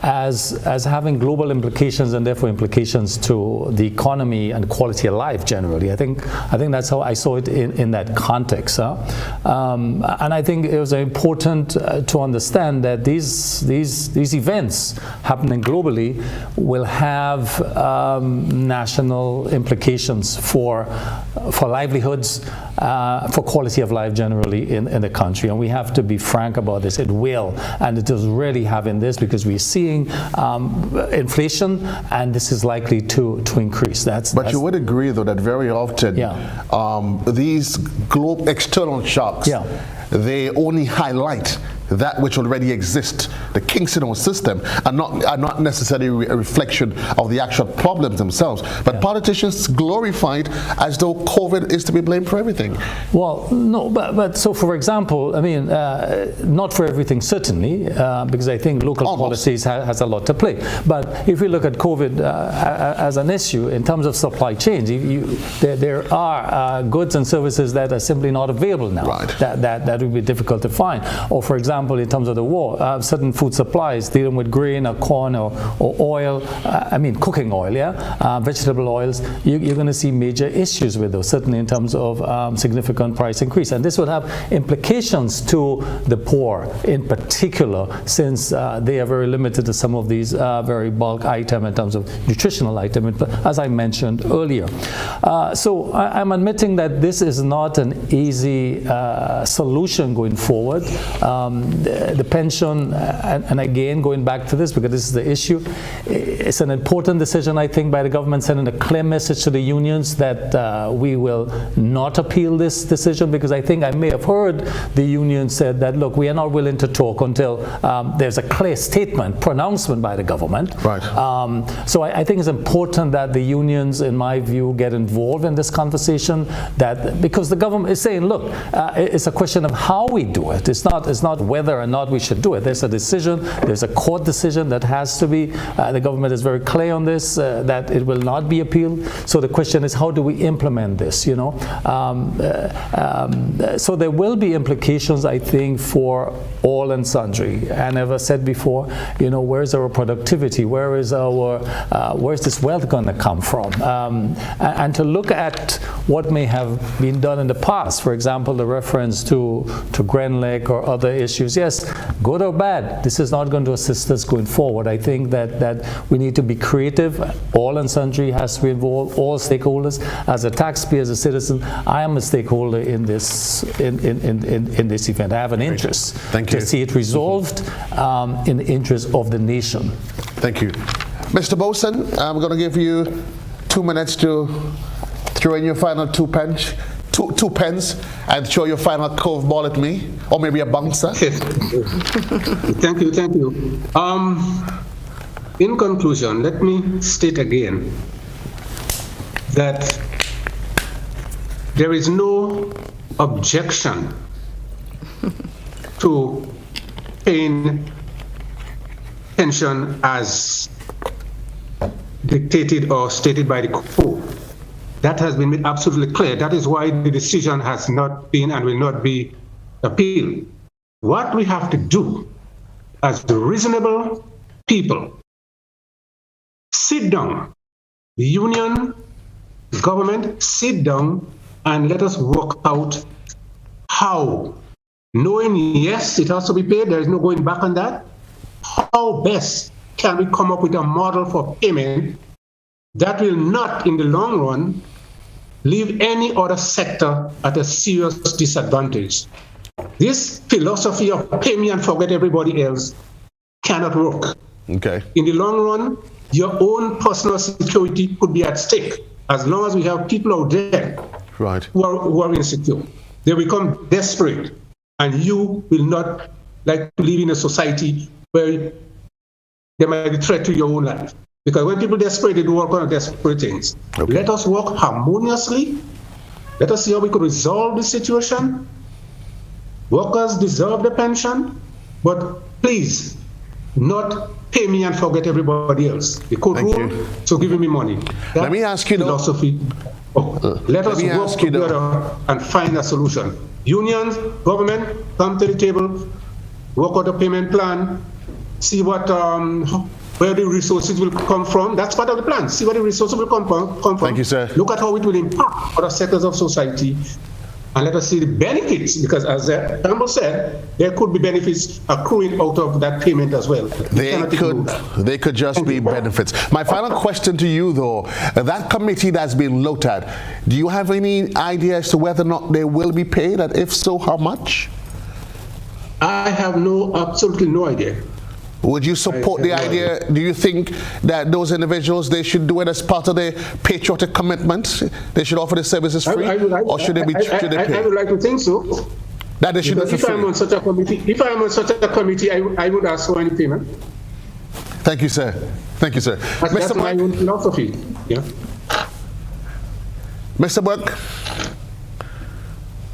as having global implications and therefore implications to the economy and quality of life generally. I think that's how I saw it in that context. And I think it was important to understand that these events happening globally will have national implications for livelihoods, for quality of life generally in the country. And we have to be frank about this. It will, and it is really having this because we're seeing inflation, and this is likely to increase. But you would agree, though, that very often these external shocks, they only highlight that which already exists, the kinks in our system, are not necessarily a reflection of the actual problems themselves. But politicians glorify it as though COVID is to be blamed for everything. Well, no, but so for example, I mean, not for everything certainly, because I think local policies has a lot to play. But if we look at COVID as an issue in terms of supply chains, there are goods and services that are simply not available now. Right. That would be difficult to find. Or for example, in terms of the war, certain food supplies dealing with grain or corn or oil, cooking oil, vegetable oils, you're going to see major issues with those, certainly in terms of significant price increase. And this will have implications to the poor in particular, since they are very limited to some of these very bulk items in terms of nutritional items, as I mentioned earlier. So I'm admitting that this is not an easy solution going forward. The pension, and again going back to this because this is the issue, it's an important decision I think by the government, sending a clear message to the unions that we will not appeal this decision, because I think I may have heard the union said that, look, we are not willing to talk until there's a clear statement, pronouncement by the government. Right. So I think it's important that the unions, in my view, get involved in this conversation, that because the government is saying, look, it's a question of how we do it. It's not whether whether or not we should do it. There's a decision, there's a court decision that has to be, the government is very clear on this, that it will not be appealed. So the question is, how do we implement this, you know? So there will be implications, I think, for all and sundry. And as I said before, you know, where's our productivity? Where's this wealth going to come from? And to look at what may have been done in the past, for example, the reference to Grand Lake or other issues. Yes, good or bad, this is not going to assist us going forward. I think that we need to be creative. All and sundry has to be involved, all stakeholders. As a taxpayer, as a citizen, I am a stakeholder in this in this event. I have an interest to see it resolved in the interest of the nation. Thank you. Mr. Boatswain, I'm going to give you 2 minutes to throw in your final two pence and throw your final curveball at me, or maybe a bouncer. Thank you. In conclusion, let me state again that there is no objection to paying pension as dictated or stated by the court. That has been made absolutely clear. That is why the decision has not been and will not be appealed. What we have to do as reasonable people, sit down, the union, the government, sit down and let us work out how, knowing yes, it has to be paid, there is no going back on that, how best can we come up with a model for payment that will not, in the long run, leave any other sector at a serious disadvantage. This philosophy of pay me and forget everybody else cannot work. Okay. In the long run, your own personal security could be at stake as long as we have people out there who are insecure. They become desperate, and you will not like to live in a society where there might be a threat to your own life. Because when people are desperate, they do work on desperate things. Okay. Let us work harmoniously. Let us see how we could resolve the situation. Workers deserve the pension, but please, not pay me and forget everybody else. The code rule, so giving me money. Let me ask you philosophy. Let us work together and find a solution. Unions, government, come to the table, work out a payment plan, see what where the resources will come from. That's part of the plan. See where the resources will come from. Thank you, sir. Look at how it will impact other sectors of society, and let us see the benefits, because as Campbell said, there could be benefits accruing out of that payment as well. They could just be benefits. My final question to you, though, that committee that's been looked at, do you have any idea as to whether or not they will be paid, and if so, how much? I have absolutely no idea. Would you support the idea? Do you think that those individuals, they should do it as part of their patriotic commitment? They should offer the services free, or should they be paid? I would like to think so. That they should be free. If I'm on such a committee, I would ask for any payment. Thank you, sir. Thank you, sir. That's my own philosophy. Yeah. Mr. Burke.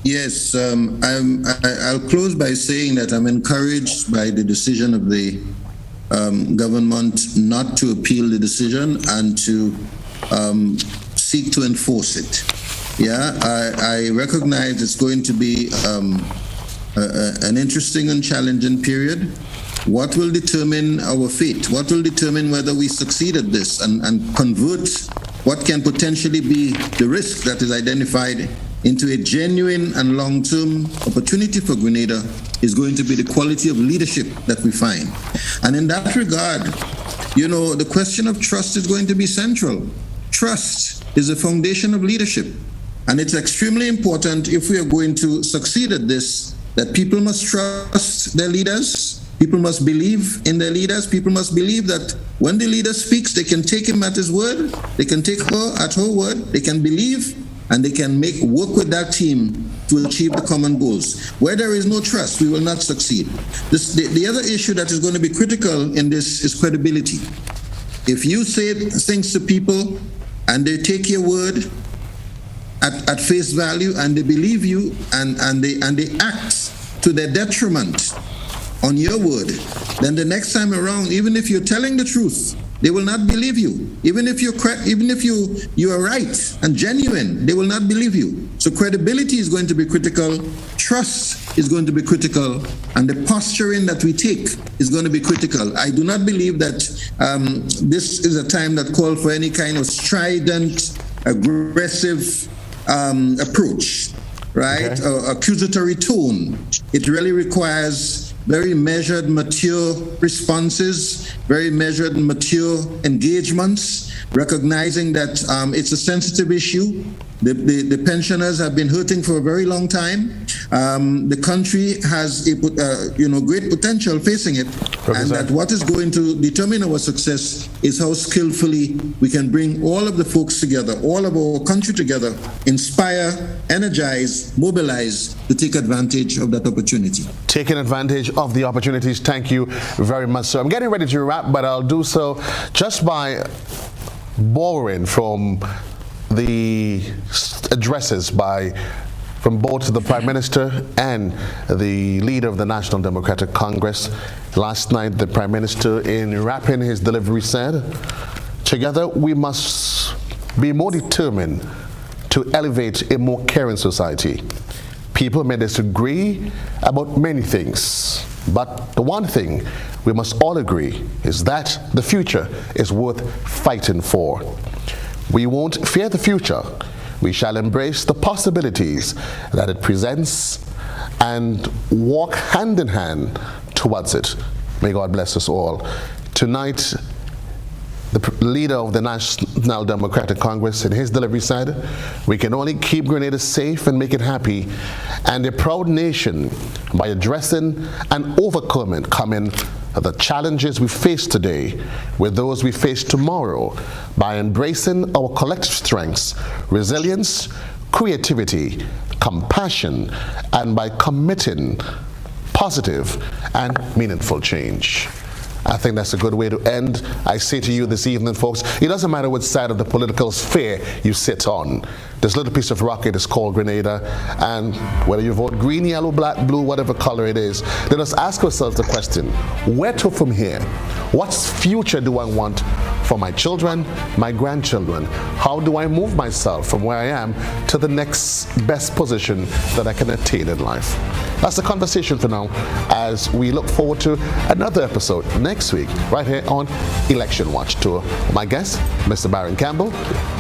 Yes, I'll close by saying that I'm encouraged by the decision of the government not to appeal the decision and to seek to enforce it. Yeah, I recognize it's going to be an interesting and challenging period. What will determine our fate? What will determine whether we succeed at this and convert what can potentially be the risk that is identified into a genuine and long-term opportunity for Grenada is going to be the quality of leadership that we find. And in that regard, you know, the question of trust is going to be central. Trust is the foundation of leadership. And it's extremely important, if we are going to succeed at this, that people must trust their leaders. People must believe in their leaders. People must believe that when the leader speaks, they can take him at his word. They can take her at her word. They can believe, and they can work with that team to achieve the common goals. Where there is no trust, we will not succeed. The other issue that is going to be critical in this is credibility. If you say things to people and they take your word at face value and they believe you and they act to their detriment, on your word, then the next time around, even if you're telling the truth, they will not believe you. Even if you are right and genuine, they will not believe you. So credibility is going to be critical, trust is going to be critical, and the posturing that we take is going to be critical. I do not believe that this is a time that calls for any kind of strident, aggressive approach, right? Or accusatory tone. It really requires very measured, mature responses, very measured, mature engagements, recognizing that it's a sensitive issue. The pensioners have been hurting for a very long time. The country has a great potential facing it, and that what is going to determine our success is how skillfully we can bring all of the folks together, all of our country together, inspire, energize, mobilize to take advantage of that opportunity. Taking advantage of the opportunities. Thank you very much, sir. I'm getting ready to wrap, but I'll do so just by borrowing from the addresses from both the Prime Minister and the leader of the National Democratic Congress. Last night, the Prime Minister, in wrapping his delivery, said, "Together we must be more determined to elevate a more caring society. People may disagree about many things, but the one thing we must all agree is that the future is worth fighting for. We won't fear the future. We shall embrace the possibilities that it presents and walk hand in hand towards it." May God bless us all. Tonight, the leader of the National Democratic Congress in his delivery said, "We can only keep Grenada safe and make it happy and a proud nation by addressing and overcoming the challenges we face today with those we face tomorrow, by embracing our collective strengths, resilience, creativity, compassion, and by committing positive and meaningful change." I think that's a good way to end. I say to you this evening, folks, it doesn't matter which side of the political sphere you sit on. This little piece of rocket is called Grenada, and whether you vote green, yellow, black, blue, whatever color it is, let us ask ourselves the question, where to from here? What future do I want for my children, my grandchildren? How do I move myself from where I am to the next best position that I can attain in life? That's the conversation for now, as we look forward to another episode next week, right here on Election Watch Tour. My guests, Mr. Byran Campbell,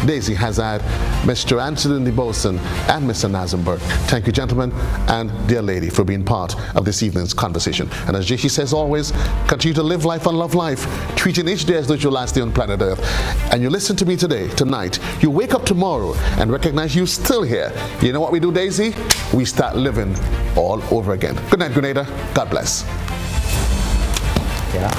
Daisy Hazzard, Mr. Anthony Boatswain, and Mr. Nazim Burke. Thank you, gentlemen, and dear lady, for being part of this evening's conversation. And as JC says always, continue to live life and love life, treating each day as though it's your last day on planet Earth. And you listen to me today, tonight, you wake up tomorrow and recognize you're still here. You know what we do, Daisy? We start living all over again. Good night, Grenada. God bless. Yeah.